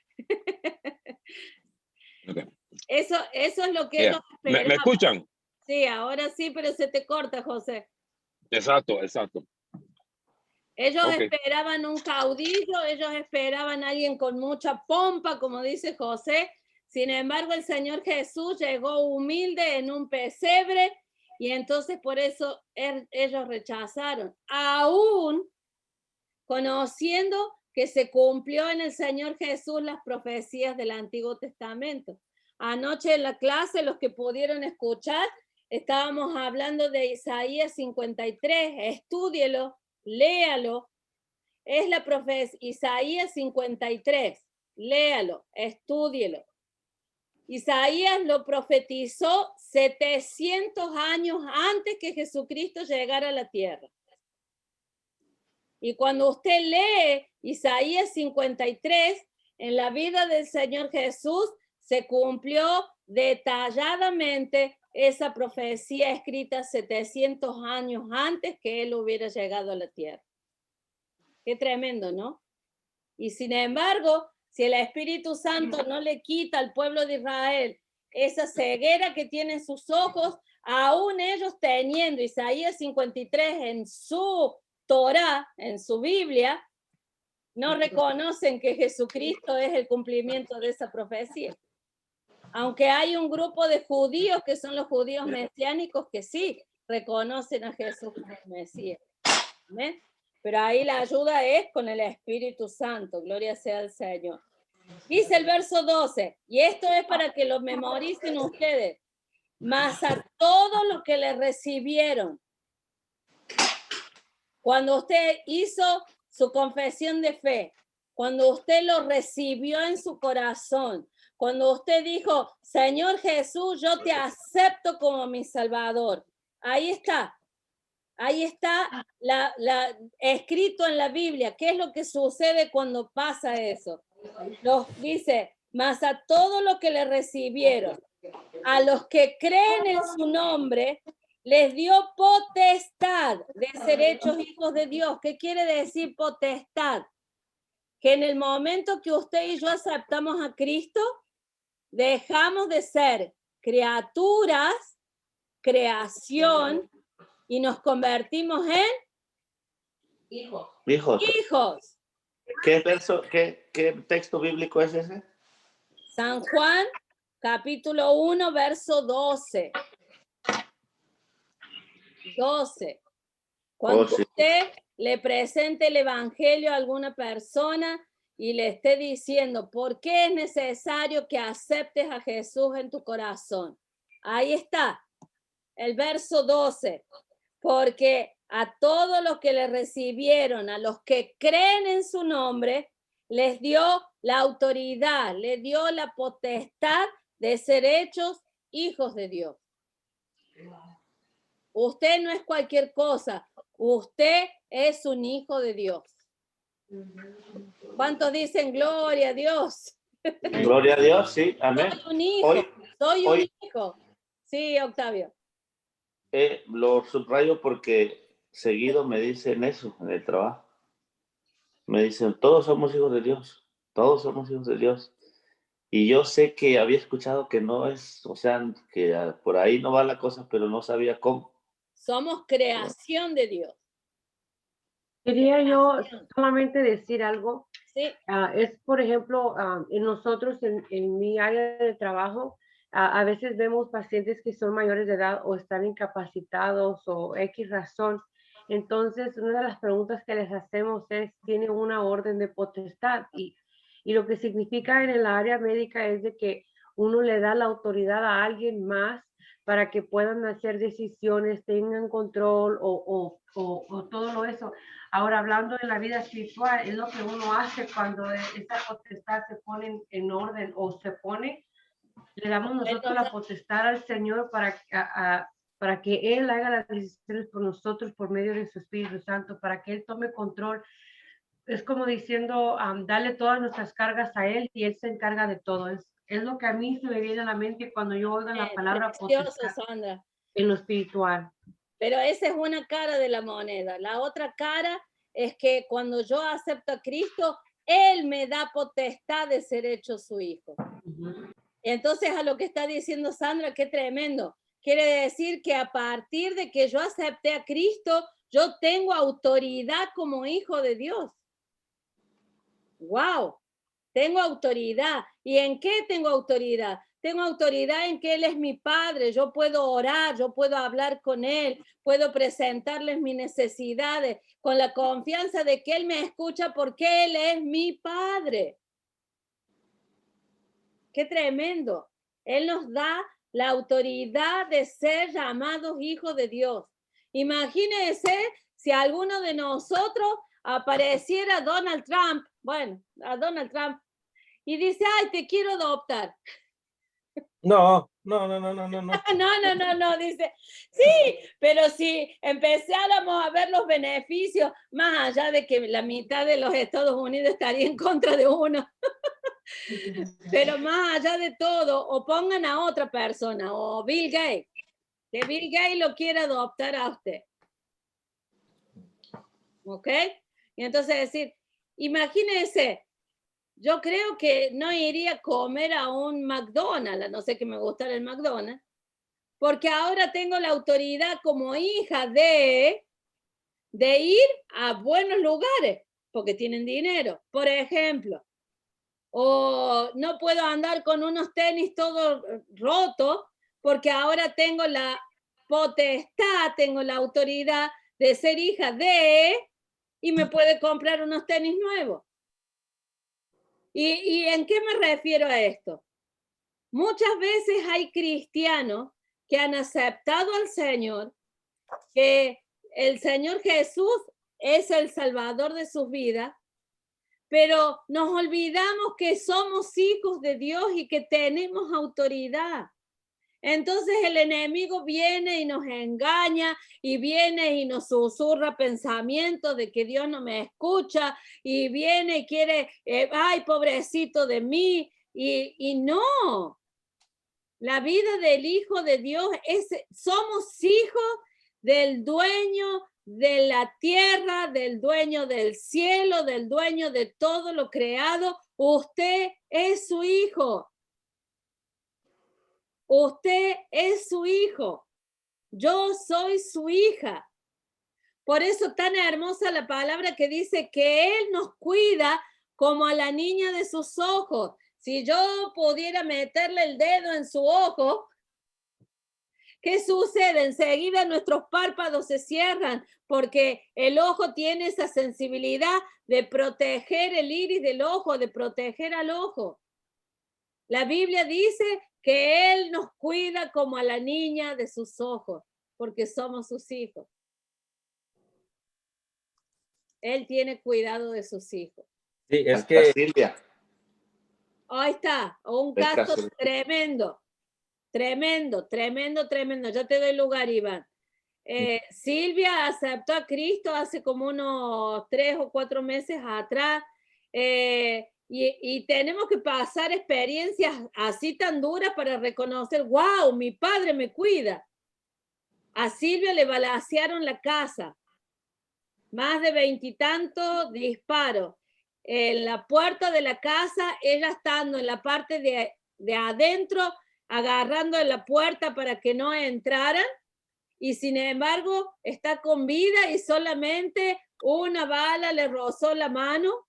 Okay. Eso es lo que ellos esperaban. ¿Me escuchan? Sí, ahora sí, pero se te corta, José. Exacto. Ellos esperaban un caudillo, ellos esperaban a alguien con mucha pompa, como dice José. Sin embargo, el Señor Jesús llegó humilde en un pesebre y entonces por eso ellos rechazaron, aún conociendo que se cumplió en el Señor Jesús las profecías del Antiguo Testamento. Anoche en la clase, los que pudieron escuchar, estábamos hablando de Isaías 53, estúdielo, léalo. Es la profecía, Isaías 53, léalo, estúdielo. Isaías lo profetizó 700 años antes que Jesucristo llegara a la tierra. Y cuando usted lee Isaías 53, en la vida del Señor Jesús se cumplió detalladamente esa profecía escrita 700 años antes que él hubiera llegado a la tierra. Qué tremendo, ¿no? Y sin embargo, si el Espíritu Santo no le quita al pueblo de Israel esa ceguera que tienen sus ojos, aún ellos teniendo Isaías 53 en su Torah, en su Biblia, no reconocen que Jesucristo es el cumplimiento de esa profecía. Aunque hay un grupo de judíos que son los judíos mesiánicos que sí reconocen a Jesús como el Mesías. ¿Amén? Pero ahí la ayuda es con el Espíritu Santo. Gloria sea al Señor. Dice el verso 12, y esto es para que lo memoricen ustedes. Mas a todos los que le recibieron. Cuando usted hizo su confesión de fe, cuando usted lo recibió en su corazón, cuando usted dijo, Señor Jesús, yo te acepto como mi Salvador. Ahí está escrito en la Biblia. ¿Qué es lo que sucede cuando pasa eso? Dice, mas a todos los que le recibieron, a los que creen en su nombre, les dio potestad de ser hechos hijos de Dios. ¿Qué quiere decir potestad? Que en el momento que usted y yo aceptamos a Cristo, dejamos de ser criaturas, creación, y nos convertimos en Hijos. hijos. ¿Qué verso, qué texto bíblico es ese? San Juan, capítulo 1, verso 12. 12. Cuando usted le presente el evangelio a alguna persona y le esté diciendo por qué es necesario que aceptes a Jesús en tu corazón. Ahí está, el verso 12. Porque a todos los que le recibieron, a los que creen en su nombre, les dio la autoridad, les dio la potestad de ser hechos hijos de Dios. Usted no es cualquier cosa, usted es un hijo de Dios. ¿Cuántos dicen gloria a Dios? Gloria a Dios, sí, amén. Soy un hijo, soy un hijo. Sí, Octavio. Lo subrayo porque seguido me dicen eso en el trabajo. Me dicen, todos somos hijos de Dios, todos somos hijos de Dios. Y yo sé que había escuchado que no es, o sea, que por ahí no va la cosa, pero no sabía cómo. Somos creación de Dios. Quería yo solamente decir algo. Sí. Es, por ejemplo, en nosotros, en mi área de trabajo, a veces vemos pacientes que son mayores de edad o están incapacitados o X razón. Entonces, una de las preguntas que les hacemos es, ¿tiene una orden de potestad? Y lo que significa en el área médica es de que uno le da la autoridad a alguien más para que puedan hacer decisiones, tengan control o todo eso. Ahora, hablando de la vida espiritual, es lo que uno hace cuando esa potestad se pone en orden o se pone. Le damos nosotros la potestad al Señor para que Él haga las decisiones por nosotros por medio de su Espíritu Santo, para que Él tome control. Es como diciendo, dale todas nuestras cargas a Él y Él se encarga de todo. Es lo que a mí se me viene a la mente cuando yo oigo la palabra potestad Sandra. En lo espiritual. Pero esa es una cara de la moneda. La otra cara es que cuando yo acepto a Cristo, Él me da potestad de ser hecho su hijo. Entonces, a lo que está diciendo Sandra, qué tremendo. Quiere decir que a partir de que yo acepté a Cristo, yo tengo autoridad como hijo de Dios. ¡Wow! Tengo autoridad. ¿Y en qué tengo autoridad? Tengo autoridad en que Él es mi Padre. Yo puedo orar, yo puedo hablar con Él, puedo presentarles mis necesidades con la confianza de que Él me escucha porque Él es mi Padre. ¡Qué tremendo! Él nos da la autoridad de ser llamados hijos de Dios. Imagínense si alguno de nosotros apareciera Donald Trump, a Donald Trump, y dice, ay, te quiero adoptar. No. No, dice, sí, pero si empezáramos a ver los beneficios, más allá de que la mitad de los Estados Unidos estaría en contra de uno, pero más allá de todo, o pongan a otra persona, o Bill Gates, que Bill Gates lo quiere adoptar a usted. ¿Ok? Y entonces decir, imagínense, yo creo que no iría a comer a un McDonald's, a no ser que me gustara el McDonald's, porque ahora tengo la autoridad como hija de ir a buenos lugares, porque tienen dinero, por ejemplo. O no puedo andar con unos tenis todos rotos, porque ahora tengo la potestad, tengo la autoridad de ser hija de, y me puede comprar unos tenis nuevos. ¿Y en qué me refiero a esto? Muchas veces hay cristianos que han aceptado al Señor, que el Señor Jesús es el Salvador de sus vidas, pero nos olvidamos que somos hijos de Dios y que tenemos autoridad. Entonces el enemigo viene y nos engaña y viene y nos susurra pensamientos de que Dios no me escucha y viene y quiere, ay, pobrecito de mí, y no. La vida del Hijo de Dios somos hijos del dueño de la tierra, del dueño del cielo, del dueño de todo lo creado. Usted es su hijo. Usted es su hijo. Yo soy su hija. Por eso tan hermosa la palabra que dice que Él nos cuida como a la niña de sus ojos. Si yo pudiera meterle el dedo en su ojo, ¿qué sucede? Enseguida nuestros párpados se cierran porque el ojo tiene esa sensibilidad de proteger el iris del ojo, de proteger al ojo. La Biblia dice que Él nos cuida como a la niña de sus ojos, porque somos sus hijos. Él tiene cuidado de sus hijos. Sí, es que... Silvia. Ahí está, un caso tremendo. Tremendo. Ya te doy lugar, Iván. Silvia aceptó a Cristo hace como unos 3 o 4 meses atrás. Y tenemos que pasar experiencias así tan duras para reconocer, wow, mi padre me cuida. A Silvia le balacearon la casa. Más de 20 y tantos disparos. En la puerta de la casa, ella estando en la parte de adentro, agarrando en la puerta para que no entraran, y sin embargo está con vida y solamente una bala le rozó la mano,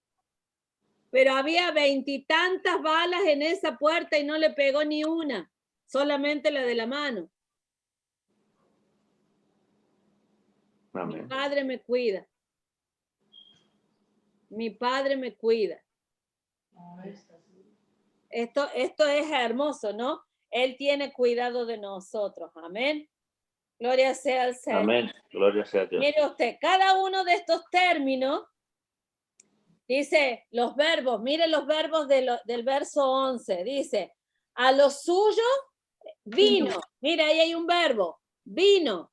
pero había 20 y tantas balas en esa puerta y no le pegó ni una, solamente la de la mano. Amén. Mi padre me cuida. Mi padre me cuida. Esto es hermoso, ¿no? Él tiene cuidado de nosotros. Amén. Gloria sea al Señor. Amén. Gloria sea a Dios. Mire usted, cada uno de estos términos dice los verbos. Mire los verbos del verso 11. Dice, a lo suyo vino. Mira, ahí hay un verbo. Vino.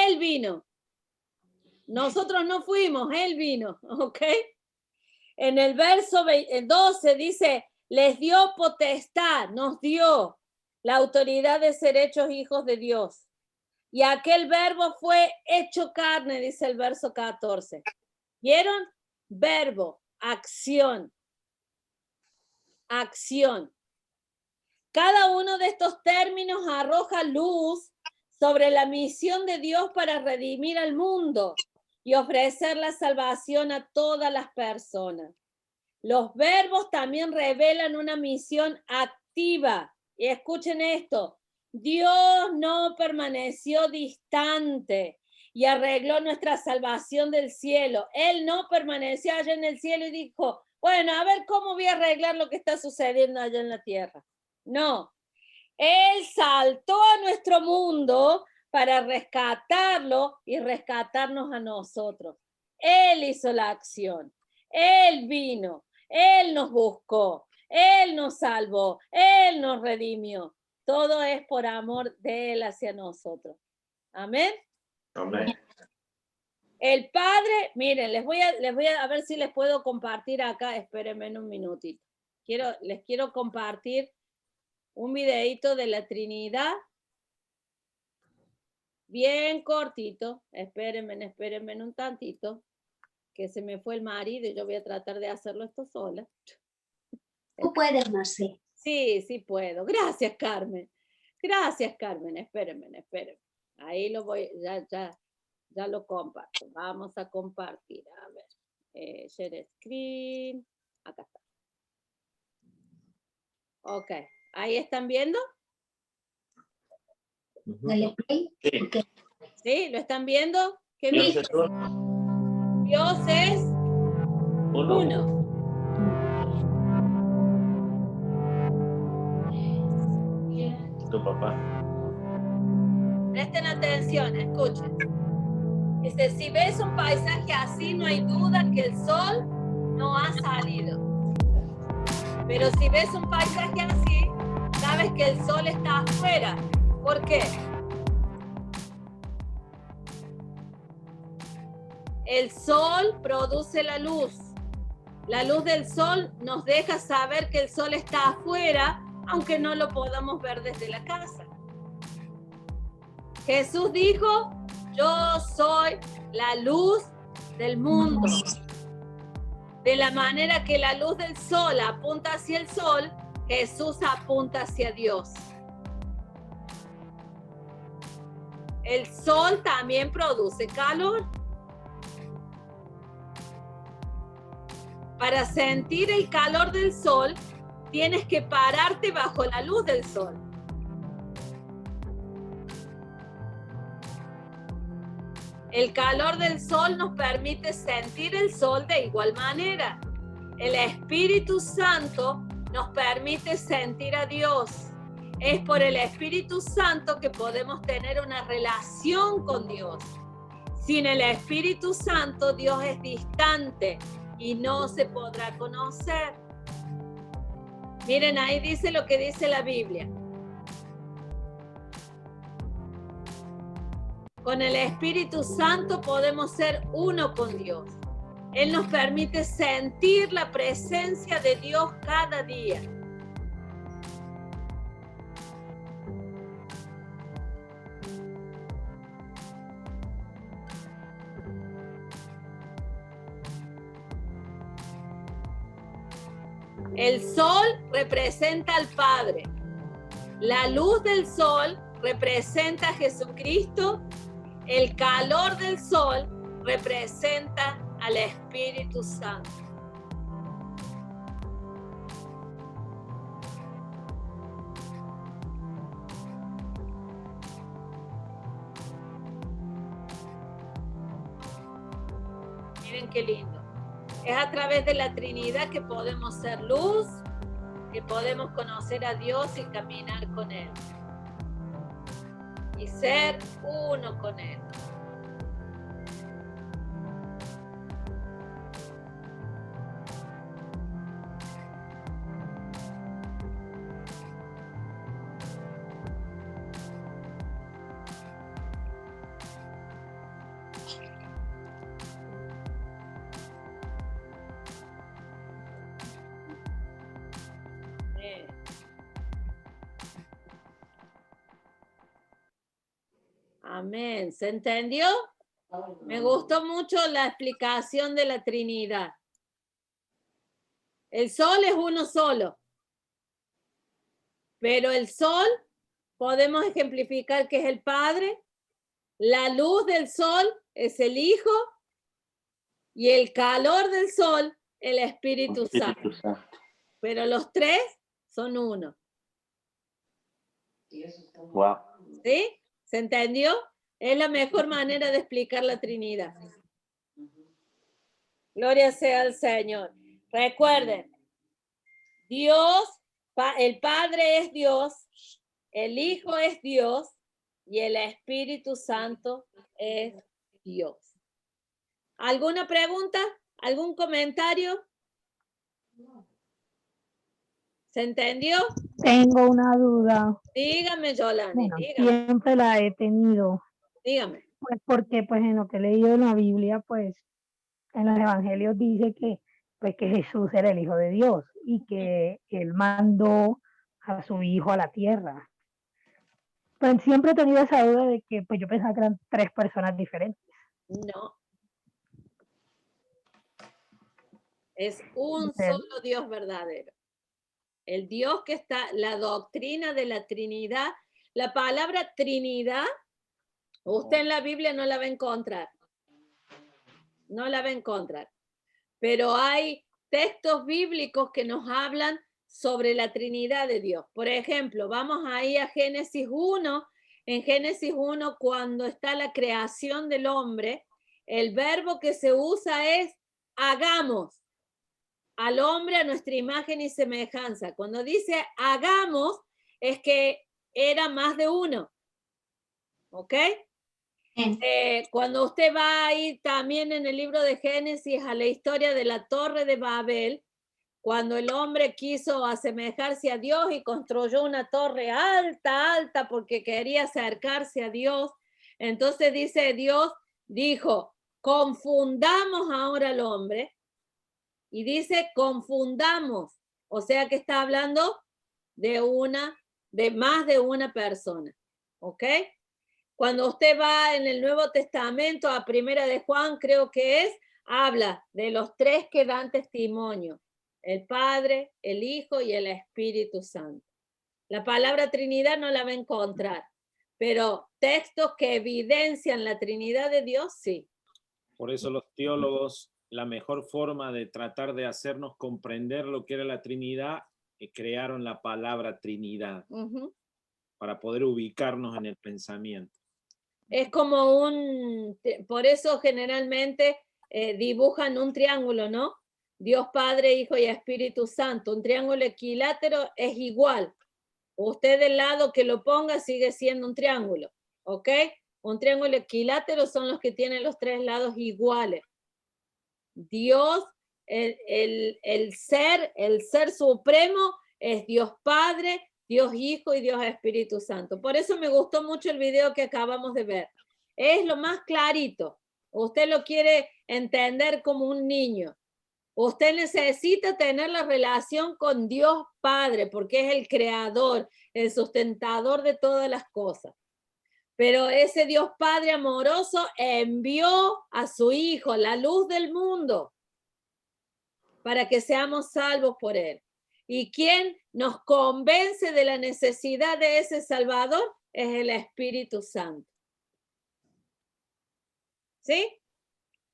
Él vino. Nosotros no fuimos, Él vino. ¿Ok? En el verso 12 dice, les dio potestad, nos dio la autoridad de ser hechos hijos de Dios. Y aquel verbo fue hecho carne, dice el verso 14. ¿Vieron? Verbo, acción. Acción. Cada uno de estos términos arroja luz sobre la misión de Dios para redimir al mundo y ofrecer la salvación a todas las personas. Los verbos también revelan una misión activa. Y escuchen esto, Dios no permaneció distante y arregló nuestra salvación del cielo. Él no permaneció allá en el cielo y dijo, bueno, a ver cómo voy a arreglar lo que está sucediendo allá en la tierra. No, Él saltó a nuestro mundo para rescatarlo y rescatarnos a nosotros. Él hizo la acción, Él vino, Él nos buscó, Él nos salvó, Él nos redimió. Todo es por amor de Él hacia nosotros. Amén. Amén. El Padre, miren, les voy a ver si les puedo compartir acá. Espérenme un minutito. Les quiero compartir un videito de la Trinidad. Bien cortito. Espérenme un tantito. Que se me fue el marido y yo voy a tratar de hacerlo esto sola. Tú puedes, Marci. Sí puedo. Gracias, Carmen. Espérenme. Ahí lo voy, ya lo comparto. Vamos a compartir. A ver. Share screen. Acá está. Ok. ¿Ahí están viendo? Dale play. Sí. Okay. ¿Sí? ¿Lo están viendo? ¿Qué Dios dice? es uno. Dios es uno. Tu papá. Presten atención, escuchen. Dice, si ves un paisaje así, no hay duda que el sol no ha salido. Pero si ves un paisaje así, sabes que el sol está afuera. ¿Por qué? El sol produce la luz. La luz del sol nos deja saber que el sol está afuera, aunque no lo podamos ver desde la casa. Jesús dijo, yo soy la luz del mundo. De la manera que la luz del sol apunta hacia el sol, Jesús apunta hacia Dios. El sol también produce calor. Para sentir el calor del sol, tienes que pararte bajo la luz del sol. El calor del sol nos permite sentir el sol de igual manera. El Espíritu Santo nos permite sentir a Dios. Es por el Espíritu Santo que podemos tener una relación con Dios. Sin el Espíritu Santo, Dios es distante y no se podrá conocer. Miren, ahí dice lo que dice la Biblia. Con el Espíritu Santo podemos ser uno con Dios. Él nos permite sentir la presencia de Dios cada día. El sol representa al Padre. La luz del sol representa a Jesucristo. El calor del sol representa al Espíritu Santo. Miren qué lindo. Es a través de la Trinidad que podemos ser luz, que podemos conocer a Dios y caminar con Él. Y ser uno con Él. Amén. ¿Se entendió? Me gustó mucho la explicación de la Trinidad. El sol es uno solo. Pero el sol podemos ejemplificar que es el Padre. La luz del sol es el Hijo. Y el calor del sol, el Espíritu Santo. Pero los tres son uno. Wow. ¿Sí? ¿Se entendió? Es la mejor manera de explicar la Trinidad. Gloria sea al Señor. Recuerden, Dios, el Padre es Dios, el Hijo es Dios y el Espíritu Santo es Dios. ¿Alguna pregunta? ¿Algún comentario? ¿Se entendió? Tengo una duda. Dígame, Yolanda. Bueno, Dígame. siempre la he tenido. Dígame. Pues porque pues en lo que he leído en la Biblia, pues en los evangelios dice que pues que Jesús era el Hijo de Dios y que Él mandó a su Hijo a la tierra. Pero siempre he tenido esa duda de que pues yo pensaba que eran tres personas diferentes. No. Es un solo Dios verdadero. El Dios que está, la doctrina de la Trinidad, la palabra Trinidad, usted en la Biblia no la va a encontrar. No la va a encontrar. Pero hay textos bíblicos que nos hablan sobre la Trinidad de Dios. Por ejemplo, vamos ahí a Génesis 1. En Génesis 1, cuando está la creación del hombre, el verbo que se usa es hagamos al hombre a nuestra imagen y semejanza. Cuando dice hagamos, es que era más de uno. ¿Ok? Cuando usted va a ir también en el libro de Génesis a la historia de la Torre de Babel, cuando el hombre quiso asemejarse a Dios y construyó una torre alta, alta, porque quería acercarse a Dios, entonces dice Dios, dijo, confundamos ahora al hombre, y dice confundamos, o sea que está hablando de más de una persona, ¿ok? Cuando usted va en el Nuevo Testamento a Primera de Juan, creo que habla de los tres que dan testimonio, el Padre, el Hijo y el Espíritu Santo. La palabra Trinidad no la va a encontrar, pero textos que evidencian la Trinidad de Dios, sí. Por eso los teólogos, la mejor forma de tratar de hacernos comprender lo que era la Trinidad, crearon la palabra Trinidad, para poder ubicarnos en el pensamiento. Es como por eso generalmente dibujan un triángulo, ¿no? Dios Padre, Hijo y Espíritu Santo. Un triángulo equilátero es igual. Usted del lado que lo ponga sigue siendo un triángulo, ¿ok? Un triángulo equilátero son los que tienen los tres lados iguales. Dios, el ser supremo es Dios Padre, Dios Hijo y Dios Espíritu Santo. Por eso me gustó mucho el video que acabamos de ver. Es lo más clarito. Usted lo quiere entender como un niño. Usted necesita tener la relación con Dios Padre, porque es el creador, el sustentador de todas las cosas. Pero ese Dios Padre amoroso envió a su Hijo, la luz del mundo, para que seamos salvos por Él. ¿Y quién nos convence de la necesidad de ese Salvador? Es el Espíritu Santo. ¿Sí?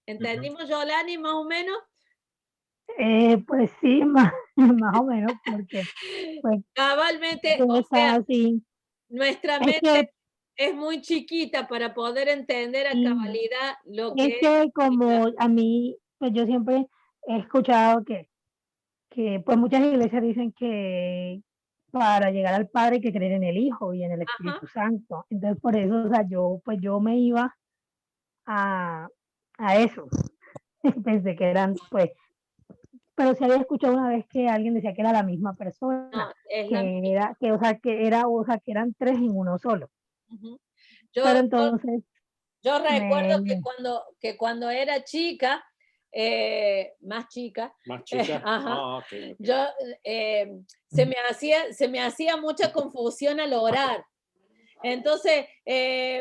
¿Entendimos, Yolani, más o menos? Pues sí, más o menos, porque pues, cabalmente, o sea, nuestra mente es muy chiquita para poder entender a cabalidad lo que es que como a mí, pues yo siempre he escuchado que pues muchas iglesias dicen que para llegar al Padre hay que creer en el Hijo y en el Espíritu Santo. Entonces por eso, o sea, yo me iba a eso. Pensé que eran, pues, pero sí había escuchado una vez que alguien decía que era la misma persona, no, que eran tres en uno solo. Pero entonces yo recuerdo que cuando era chica, más chica, okay. yo se me hacía mucha confusión al orar. Entonces,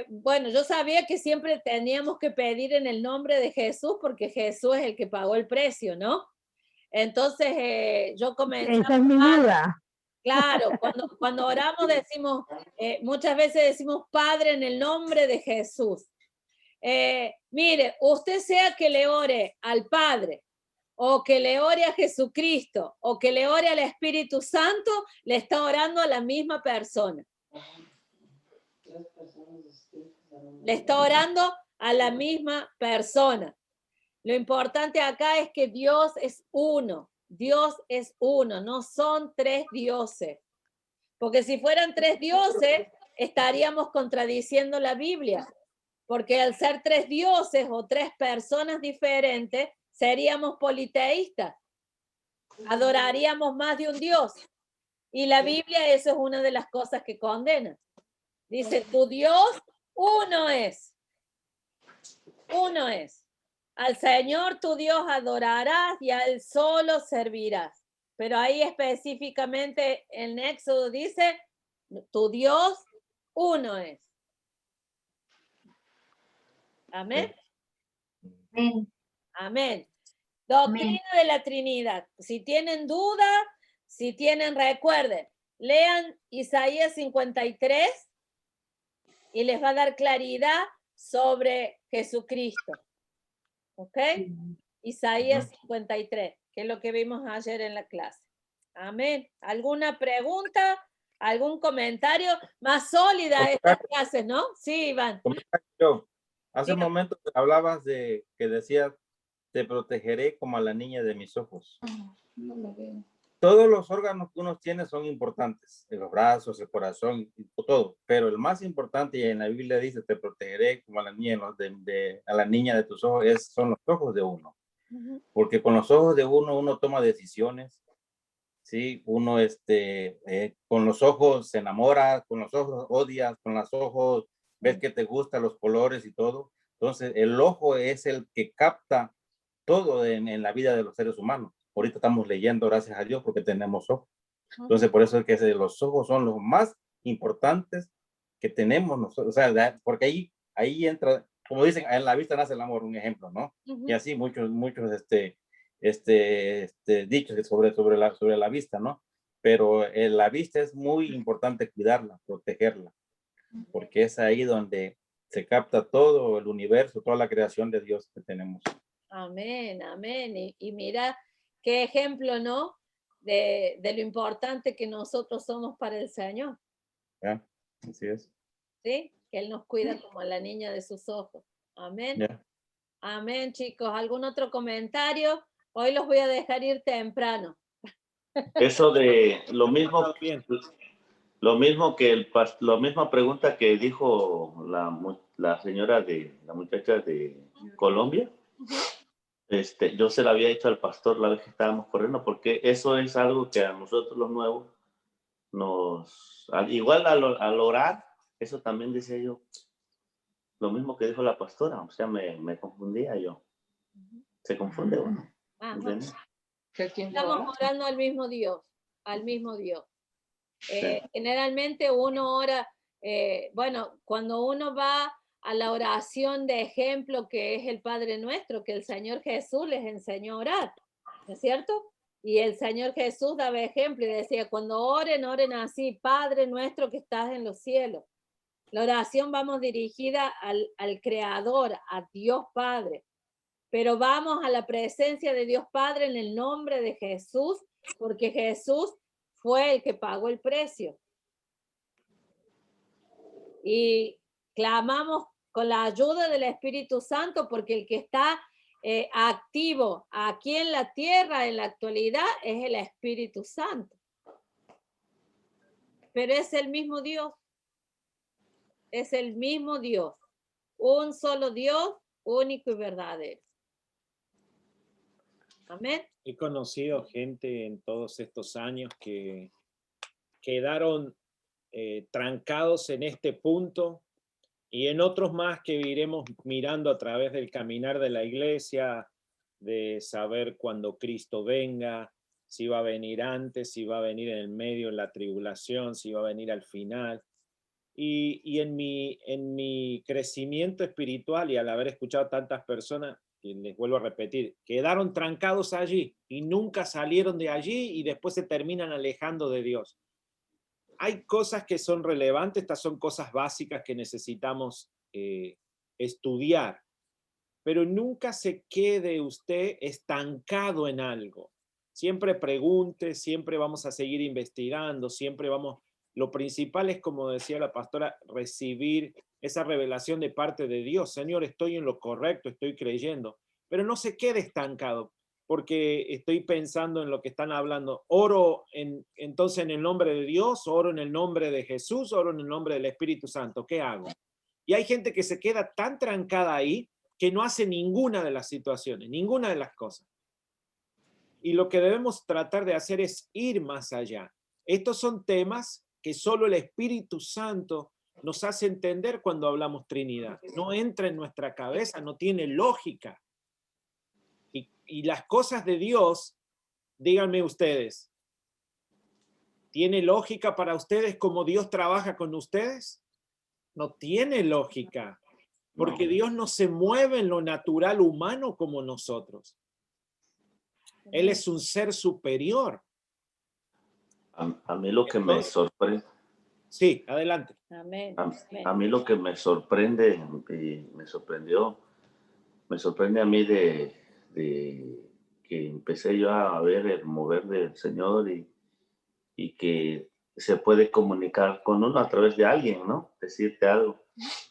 bueno, yo sabía que siempre teníamos que pedir en el nombre de Jesús, porque Jesús es el que pagó el precio, ¿no? Entonces, yo comencé. Esa es mi duda. Claro, cuando oramos decimos, muchas veces decimos Padre en el nombre de Jesús. Mire, usted sea que le ore al Padre, o que le ore a Jesucristo, o que le ore al Espíritu Santo, le está orando a la misma persona. Le está orando a la misma persona. Lo importante acá es que Dios es uno. Dios es uno, no son tres dioses. Porque si fueran tres dioses, estaríamos contradiciendo la Biblia. Porque al ser tres dioses o tres personas diferentes, seríamos politeístas. Adoraríamos más de un Dios. Y la Biblia, eso es una de las cosas que condena. Dice, tu Dios uno es. Uno es. Al Señor tu Dios adorarás y a Él solo servirás. Pero ahí específicamente en Éxodo dice, tu Dios uno es. Amén. Amén. Amén. Doctrina de la Trinidad. Si tienen duda, recuerden, lean Isaías 53 y les va a dar claridad sobre Jesucristo. ¿Ok? Isaías 53, que es lo que vimos ayer en la clase. Amén. ¿Alguna pregunta? ¿Algún comentario? Más sólida estas clases, ¿no? Sí, Iván. Yo, hace un momento hablabas que decías, te protegeré como a la niña de mis ojos. No lo veo. todos los órganos que uno tiene son importantes, los brazos, el corazón, todo, pero el más importante, y en la Biblia dice, te protegeré como a la niña, a la niña de tus ojos, son los ojos de uno. Porque con los ojos de uno toma decisiones, ¿sí? Uno, con los ojos se enamora, con los ojos odias, con los ojos ves que te gustan los colores y todo. Entonces, el ojo es el que capta todo en la vida de los seres humanos. Ahorita estamos leyendo, gracias a Dios, porque tenemos ojos. Entonces, por eso es que los ojos son los más importantes que tenemos nosotros. O sea, porque ahí entra, como dicen, en la vista nace el amor, un ejemplo, ¿no? Y así muchos dichos sobre la vista, ¿no? Pero la vista es muy importante cuidarla, protegerla, porque es ahí donde se capta todo el universo, toda la creación de Dios que tenemos. Amén, amén. Y mira qué ejemplo, ¿no? De lo importante que nosotros somos para el Señor. ¿Ya? Así es. ¿Sí? Que Él nos cuida como a la niña de sus ojos. Amén. ¿Ya? Amén, chicos. ¿Algún otro comentario? Hoy los voy a dejar ir temprano. Eso de lo misma pregunta que dijo la señora la muchacha de Colombia. Yo se la había hecho al pastor la vez que estábamos corriendo, porque eso es algo que a nosotros los nuevos igual al orar, eso también decía yo, lo mismo que dijo la pastora, o sea, me confundía yo. Se confunde uno. Estamos orando al mismo Dios, Generalmente uno ora, cuando uno va a la oración de ejemplo que es el Padre Nuestro, que el Señor Jesús les enseñó a orar, ¿no es cierto? Y el Señor Jesús daba ejemplo y decía, cuando oren, oren así, Padre Nuestro que estás en los cielos. La oración vamos dirigida al Creador, a Dios Padre. Pero vamos a la presencia de Dios Padre en el nombre de Jesús, porque Jesús fue el que pagó el precio. Y clamamos con la ayuda del Espíritu Santo, porque el que está activo aquí en la tierra en la actualidad es el Espíritu Santo. Pero es el mismo Dios. Es el mismo Dios. Un solo Dios, único y verdadero. Amén. He conocido gente en todos estos años que quedaron trancados en este punto y en otros más que iremos mirando a través del caminar de la iglesia, de saber cuándo Cristo venga, si va a venir antes, si va a venir en el medio, en la tribulación, si va a venir al final. Y en mi crecimiento espiritual y al haber escuchado tantas personas, y les vuelvo a repetir, quedaron trancados allí y nunca salieron de allí y después se terminan alejando de Dios. Hay cosas que son relevantes, estas son cosas básicas que necesitamos estudiar, pero nunca se quede usted estancado en algo. Siempre pregunte, siempre vamos a seguir investigando, siempre vamos... Lo principal es, como decía la pastora, recibir esa revelación de parte de Dios. Señor, estoy en lo correcto, estoy creyendo, pero no se quede estancado, porque estoy pensando en lo que están hablando. Oro entonces en el nombre de Dios, oro en el nombre de Jesús, oro en el nombre del Espíritu Santo. ¿Qué hago? Y hay gente que se queda tan trancada ahí que no hace ninguna de las situaciones, ninguna de las cosas. Y lo que debemos tratar de hacer es ir más allá. Estos son temas que solo el Espíritu Santo nos hace entender cuando hablamos Trinidad. No entra en nuestra cabeza, no tiene lógica. Y las cosas de Dios, díganme ustedes, ¿tiene lógica para ustedes cómo Dios trabaja con ustedes? No tiene lógica, porque Dios no se mueve en lo natural humano como nosotros. Él es un ser superior. A mí lo que me sorprende. Sí, adelante. Amén. A mí lo que me sorprende y me sorprende a mí de que empecé yo a ver el mover del Señor y que se puede comunicar con uno a través de alguien, ¿no? Decirte algo,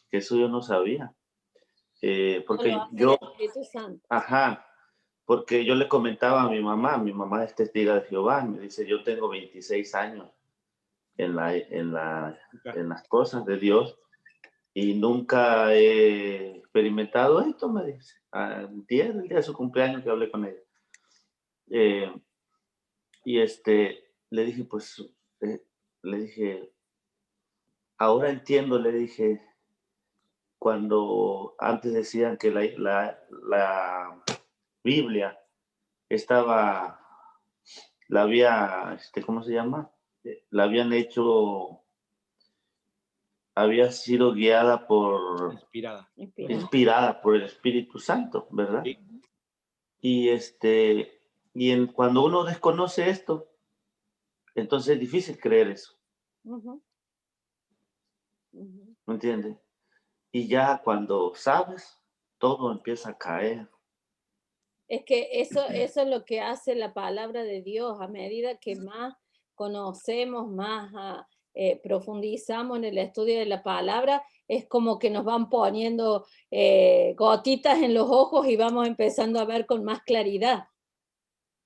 que eso yo no sabía. Porque yo... Ajá. porque yo le comentaba a mi mamá es testiga de Jehová, me dice, yo tengo 26 años en las cosas de Dios y nunca he experimentado esto, me dice. El día de su cumpleaños que hablé con ella. Y le dije, pues, le dije, ahora entiendo, le dije, cuando antes decían que la Biblia estaba, ¿cómo se llama? La habían hecho, había sido guiada por... Inspirada por el Espíritu Santo, ¿verdad? Sí. Y cuando uno desconoce esto, entonces es difícil creer eso. ¿Me entiendes? Y ya cuando sabes, todo empieza a caer. Es que eso es lo que hace la palabra de Dios. A medida que más conocemos, más profundizamos en el estudio de la palabra, es como que nos van poniendo gotitas en los ojos y vamos empezando a ver con más claridad.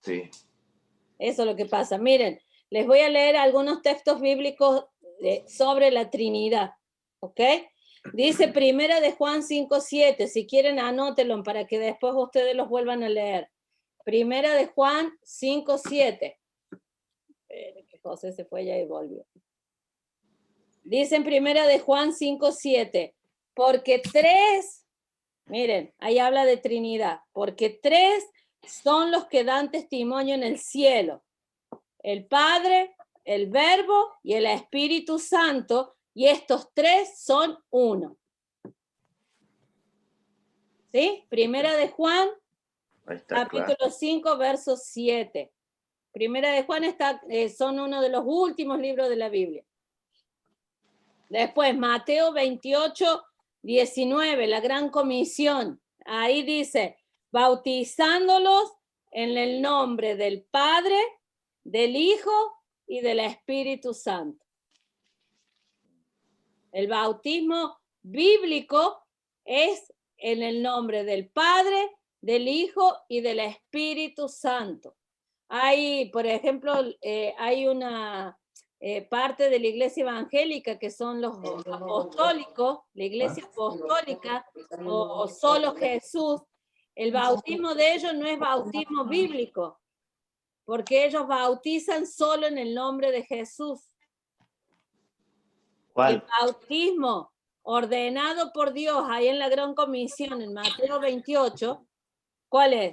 Sí. Eso es lo que pasa. Miren, les voy a leer algunos textos bíblicos sobre la Trinidad, ¿ok? Dice Primera de Juan 5:7, si quieren anótenlo para que después ustedes los vuelvan a leer. Primera de Juan 5:7. Que José se fue ya y volvió. Dice en Primera de Juan 5:7, porque tres, miren, ahí habla de Trinidad, porque tres son los que dan testimonio en el cielo, el Padre, el Verbo y el Espíritu Santo, y estos tres son uno. ¿Sí? Primera de Juan, capítulo 5, verso 7. Primera de Juan son uno de los últimos libros de la Biblia. Después, Mateo 28, 19, la gran comisión. Ahí dice, bautizándolos en el nombre del Padre, del Hijo y del Espíritu Santo. El bautismo bíblico es en el nombre del Padre, del Hijo y del Espíritu Santo. Hay, por ejemplo, hay una parte de la iglesia evangélica que son los apostólicos, la iglesia apostólica o solo Jesús. El bautismo de ellos no es bautismo bíblico, porque ellos bautizan solo en el nombre de Jesús. ¿Cuál? El bautismo ordenado por Dios ahí en la Gran Comisión, en Mateo 28, ¿cuál es?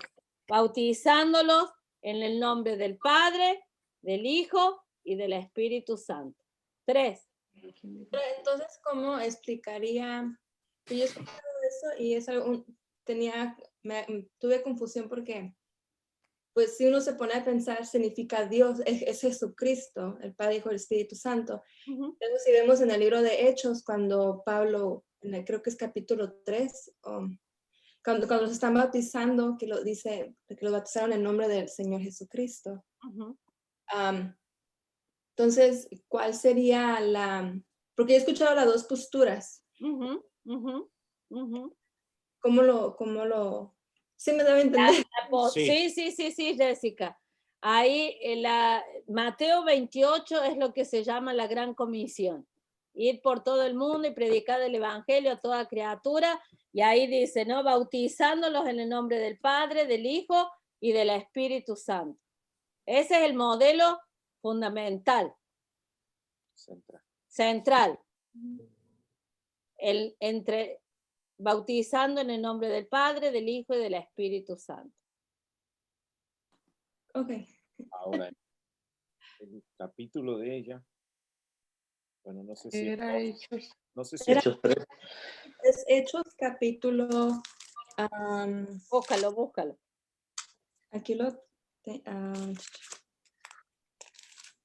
Bautizándolos en el nombre del Padre, del Hijo y del Espíritu Santo. 3. Entonces, ¿cómo explicaría? Yo he escuchado eso y es algo, tuve confusión porque, pues si uno se pone a pensar, significa Dios, es Jesucristo, el Padre, Hijo y el Espíritu Santo. Luego si vemos en el libro de Hechos, cuando Pablo, creo que es capítulo 3, cuando los están bautizando, que lo dice, que los bautizaron en nombre del Señor Jesucristo. Entonces, ¿cuál sería porque he escuchado las dos posturas. ¿Cómo lo... ¿Sí me debe entender? Sí, Jessica. Ahí Mateo 28 es lo que se llama la Gran Comisión. Ir por todo el mundo y predicar el evangelio a toda criatura. Y ahí dice, ¿no? Bautizándolos en el nombre del Padre, del Hijo y del Espíritu Santo. Ese es el modelo fundamental. Central. Bautizando en el nombre del Padre, del Hijo y del Espíritu Santo. Ok. Ahora, el capítulo de ella, bueno, no sé si era Hechos. No sé si Hechos 3. Es Hechos capítulo... Búscalo. Aquí lo...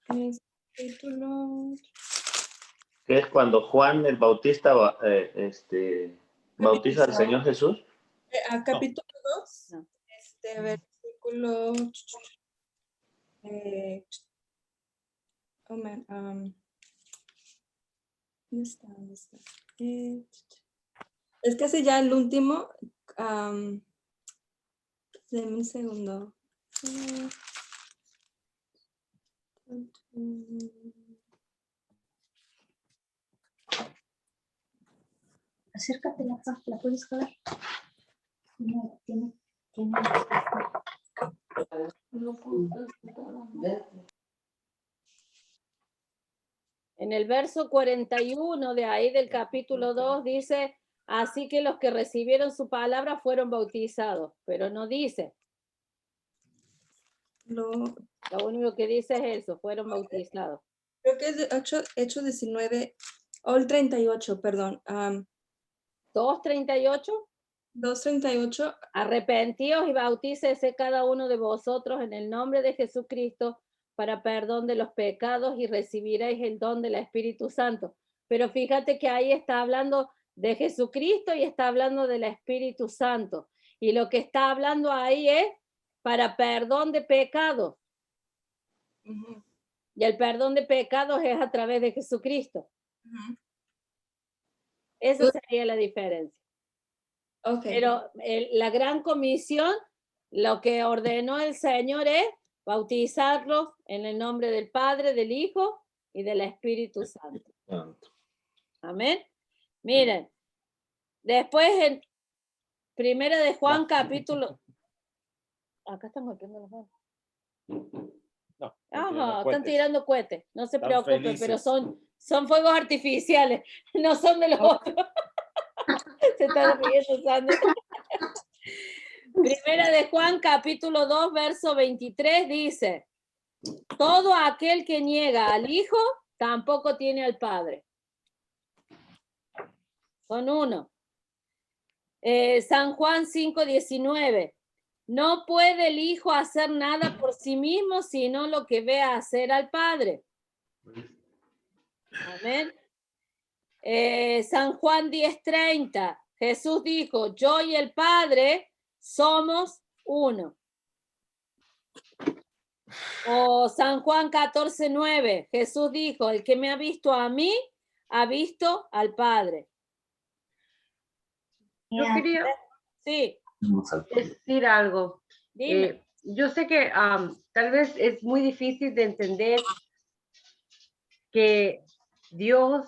es capítulo... Que es cuando Juan el Bautista bautiza al Señor Jesús. Capítulo 2, versículo... ¿dónde está? Es casi ya el último. De un segundo. Acércate la puedes jalar. Tiene. En el verso 41 de ahí del capítulo 2 dice, así que los que recibieron su palabra fueron bautizados, pero no dice. Lo único que dice es eso, fueron bautizados. Creo que es de Hechos 19, o el 38, perdón. 2:38. 2:38. Arrepentíos y bautícese cada uno de vosotros en el nombre de Jesucristo para perdón de los pecados y recibiréis el don del Espíritu Santo. Pero fíjate que ahí está hablando de Jesucristo y está hablando del Espíritu Santo. Y lo que está hablando ahí es para perdón de pecados. Y el perdón de pecados es a través de Jesucristo. Esa sería la diferencia. Okay. Pero la gran comisión, lo que ordenó el Señor es bautizarlos en el nombre del Padre, del Hijo y del Espíritu Santo. Amén. Miren, después en Primera de Juan capítulo... Acá están golpeando los manos. No, Ajá, están tirando cohetes. No se Están preocupen, felices. pero son fuegos artificiales, no son de los otros. Se está riendo, Sandra. Primera de Juan, capítulo 2, verso 23, dice, todo aquel que niega al Hijo, tampoco tiene al Padre. Son uno. San Juan 5, 19, no puede el Hijo hacer nada por sí mismo, sino lo que ve hacer al Padre. Amén. San Juan 10:30, Jesús dijo, yo y el Padre somos uno. O San Juan 14:9, Jesús dijo, el que me ha visto a mí, ha visto al Padre. Yo quería decir algo. Yo sé que tal vez es muy difícil de entender que Dios,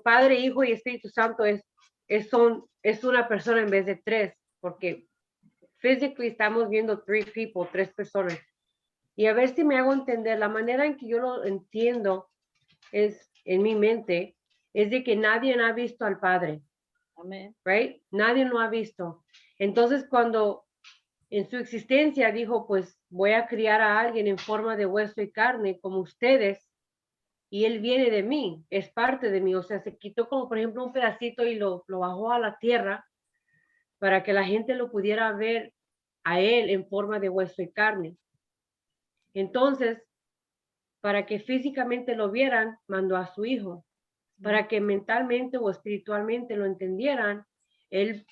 Padre, Hijo y Espíritu Santo es una persona en vez de tres, porque físicamente estamos viendo tres personas. Y a ver si me hago entender, la manera en que yo lo entiendo es, en mi mente, es de que nadie ha visto al Padre. Amén. Right? Nadie lo ha visto. Entonces, cuando en su existencia dijo, pues voy a criar a alguien en forma de hueso y carne como ustedes, y él viene de mí, es parte de mí. O sea, se quitó como por ejemplo un pedacito y lo bajó a la tierra para que la gente lo pudiera ver a él en forma de hueso y carne. Entonces, para que físicamente lo vieran, mandó a su hijo. Para que mentalmente o espiritualmente lo entendieran, él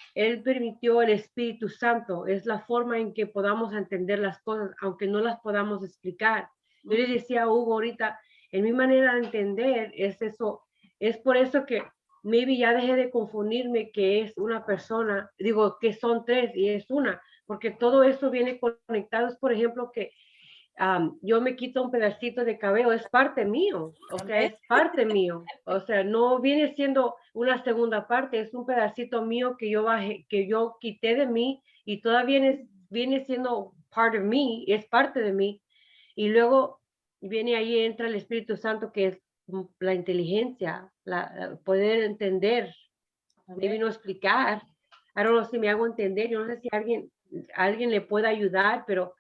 permitió el Espíritu Santo. Es la forma en que podamos entender las cosas, aunque no las podamos explicar. Yo le decía a Hugo ahorita, en mi manera de entender es eso. Es por eso que maybe ya dejé de confundirme que es una persona, digo que son tres y es una, porque todo eso viene conectado. Es por ejemplo que yo me quito un pedacito de cabello, es parte mío, o sea, es parte mío, o sea, no viene siendo una segunda parte, es un pedacito mío que yo bajé, que yo quité de mí y todavía viene siendo part of me, es parte de mí, y luego viene ahí, entra el Espíritu Santo, que es la inteligencia, poder entender, me vino a explicar, I don't know si me hago entender, yo no sé si alguien le pueda ayudar, pero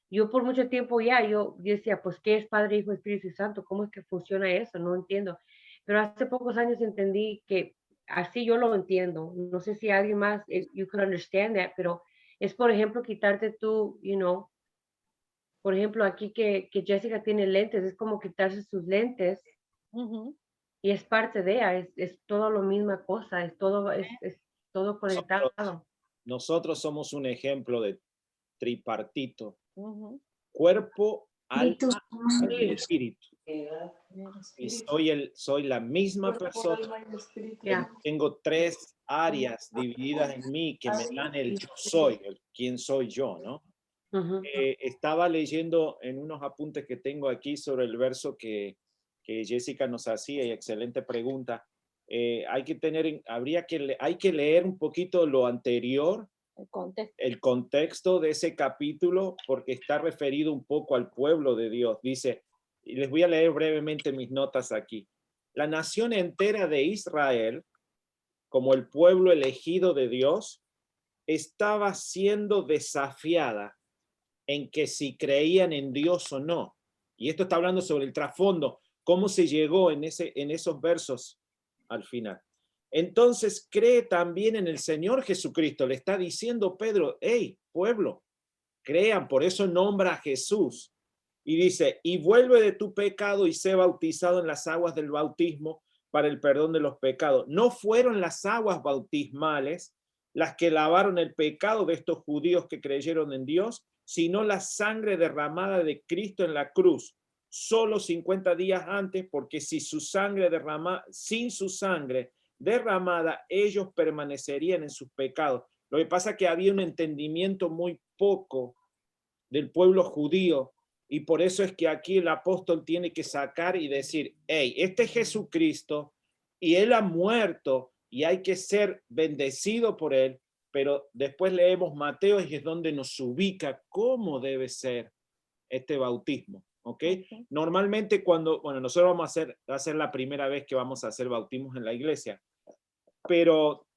yo por mucho tiempo yo decía, pues, ¿qué es Padre, Hijo, Espíritu Santo? ¿Cómo es que funciona eso? No entiendo. Pero hace pocos años entendí que así yo lo entiendo. No sé si alguien más, you could understand that, pero es, por ejemplo, quitarte tú, por ejemplo, aquí que Jessica tiene lentes, es como quitarse sus lentes y es parte de ella, es todo lo misma cosa, es todo conectado. Nosotros somos un ejemplo de tripartito. Cuerpo, alma y espíritu. Y soy la misma persona. Tengo 3 áreas divididas en mí que me dan el yo soy, el quién soy yo, ¿no? Estaba leyendo en unos apuntes que tengo aquí sobre el verso que Jessica nos hacía, y excelente pregunta. Hay que leer un poquito lo anterior, el contexto de ese capítulo, porque está referido un poco al pueblo de Dios. Dice, y les voy a leer brevemente mis notas aquí. La nación entera de Israel, como el pueblo elegido de Dios, estaba siendo desafiada en que si creían en Dios o no. Y esto está hablando sobre el trasfondo, cómo se llegó en esos versos al final. Entonces cree también en el Señor Jesucristo. Le está diciendo Pedro, hey, pueblo, crean, por eso nombra a Jesús. Y dice, y vuelve de tu pecado y sé bautizado en las aguas del bautismo para el perdón de los pecados. No fueron las aguas bautismales las que lavaron el pecado de estos judíos que creyeron en Dios, sino la sangre derramada de Cristo en la cruz, solo 50 días antes, porque sin su sangre derramada, ellos permanecerían en sus pecados. Lo que pasa es que había un entendimiento muy poco del pueblo judío, y por eso es que aquí el apóstol tiene que sacar y decir, hey, este es Jesucristo, y él ha muerto, y hay que ser bendecido por él. Pero después leemos Mateo y es donde nos ubica cómo debe ser este bautismo, ¿ok? Normalmente nosotros vamos a hacer la primera vez que vamos a hacer bautismos en la iglesia, pero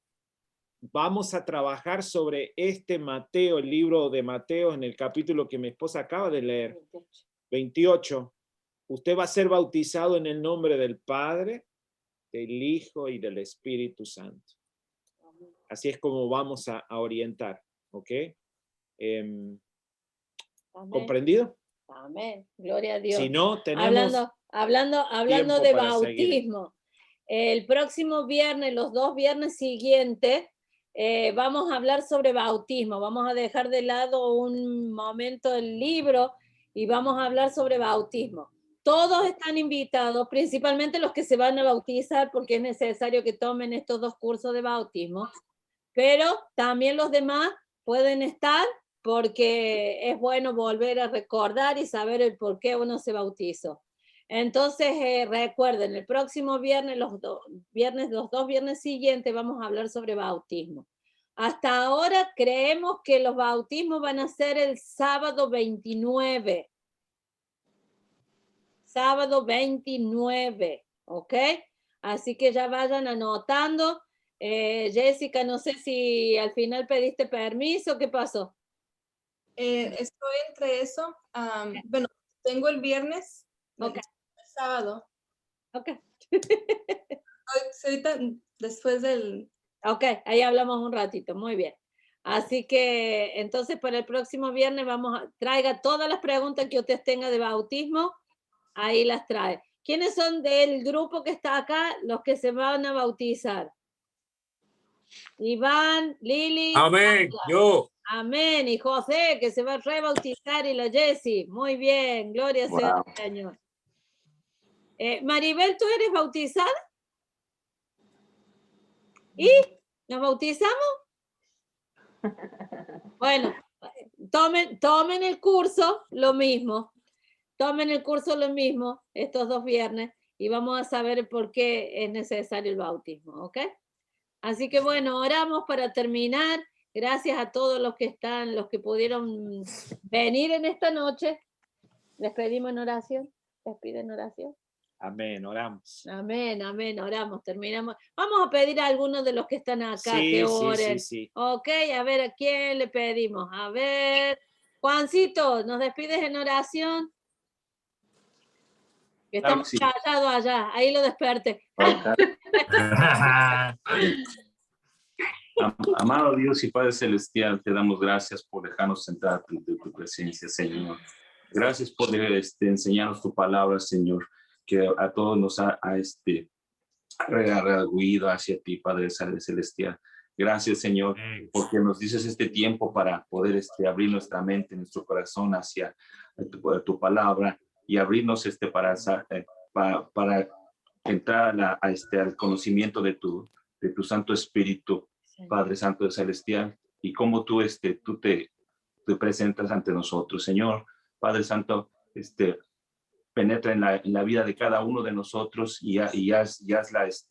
vamos a trabajar sobre Mateo, el libro de Mateo, en el capítulo que mi esposa acaba de leer, 28. Usted va a ser bautizado en el nombre del Padre, del Hijo y del Espíritu Santo. Así es como vamos a orientar, ¿ok? ¿Comprendido? Amén. Gloria a Dios. Si no, tenemos hablando de bautismo. El próximo viernes, los 2 viernes siguientes, vamos a hablar sobre bautismo. Vamos a dejar de lado un momento el libro y vamos a hablar sobre bautismo. Todos están invitados, principalmente los que se van a bautizar, porque es necesario que tomen estos 2 cursos de bautismo. Pero también los demás pueden estar, porque es bueno volver a recordar y saber el por qué uno se bautizó. Entonces, recuerden, el próximo viernes, los 2 viernes siguientes, vamos a hablar sobre bautismo. Hasta ahora creemos que los bautismos van a ser el sábado 29. Sábado 29, ¿ok? Así que ya vayan anotando. Jessica, no sé si al final pediste permiso, ¿qué pasó? Estoy entre eso. Bueno, tengo el viernes, okay. El sábado. Ok. Ahorita, después del... Ok, ahí hablamos un ratito, muy bien. Así que entonces para el próximo viernes traiga todas las preguntas que usted tenga de bautismo, ahí las trae. ¿Quiénes son del grupo que está acá los que se van a bautizar? Iván, Lili. Amén, yo. Amén, y José, que se va a rebautizar, y la Jessie. Muy bien, gloria sea al Señor. Maribel, ¿tú eres bautizada? ¿Y nos bautizamos? Bueno, tomen el curso, lo mismo. Tomen el curso lo mismo estos 2 viernes y vamos a saber por qué es necesario el bautismo, ¿ok? Así que bueno, oramos para terminar. Gracias a todos los que pudieron venir en esta noche. Les pedimos en oración. ¿Les piden oración? Amén, oramos. Amén, amén, oramos, terminamos. Vamos a pedir a algunos de los que están acá que oren. Sí. Ok, a ver, ¿a quién le pedimos? A ver, Juancito, ¿nos despides en oración? Que estamos callados allá, ahí lo desperté. Amado Dios y Padre Celestial, te damos gracias por dejarnos entrar de tu presencia, Señor. Gracias por enseñarnos tu palabra, Señor, que a todos nos ha redarguido hacia ti, Padre Celestial. Gracias, Señor, porque nos dices este tiempo para poder abrir nuestra mente, nuestro corazón hacia tu palabra y abrirnos para entrar al conocimiento de tu Santo Espíritu, Padre Santo Celestial, y cómo tú te presentas ante nosotros, Señor. Padre Santo, penetra en la vida de cada uno de nosotros y hazlas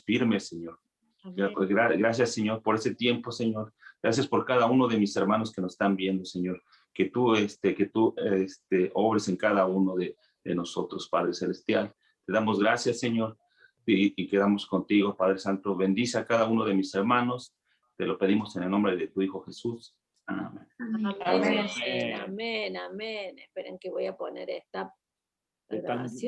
firmes, Señor. Pues, gracias, Señor, por ese tiempo, Señor. Gracias por cada uno de mis hermanos que nos están viendo, Señor. Que tú obres en cada uno de nosotros, Padre Celestial. Te damos gracias, Señor, y quedamos contigo, Padre Santo. Bendice a cada uno de mis hermanos. Te lo pedimos en el nombre de tu Hijo Jesús. Amén. Amén. Amén. Amén. Esperen que voy a poner esta grabación.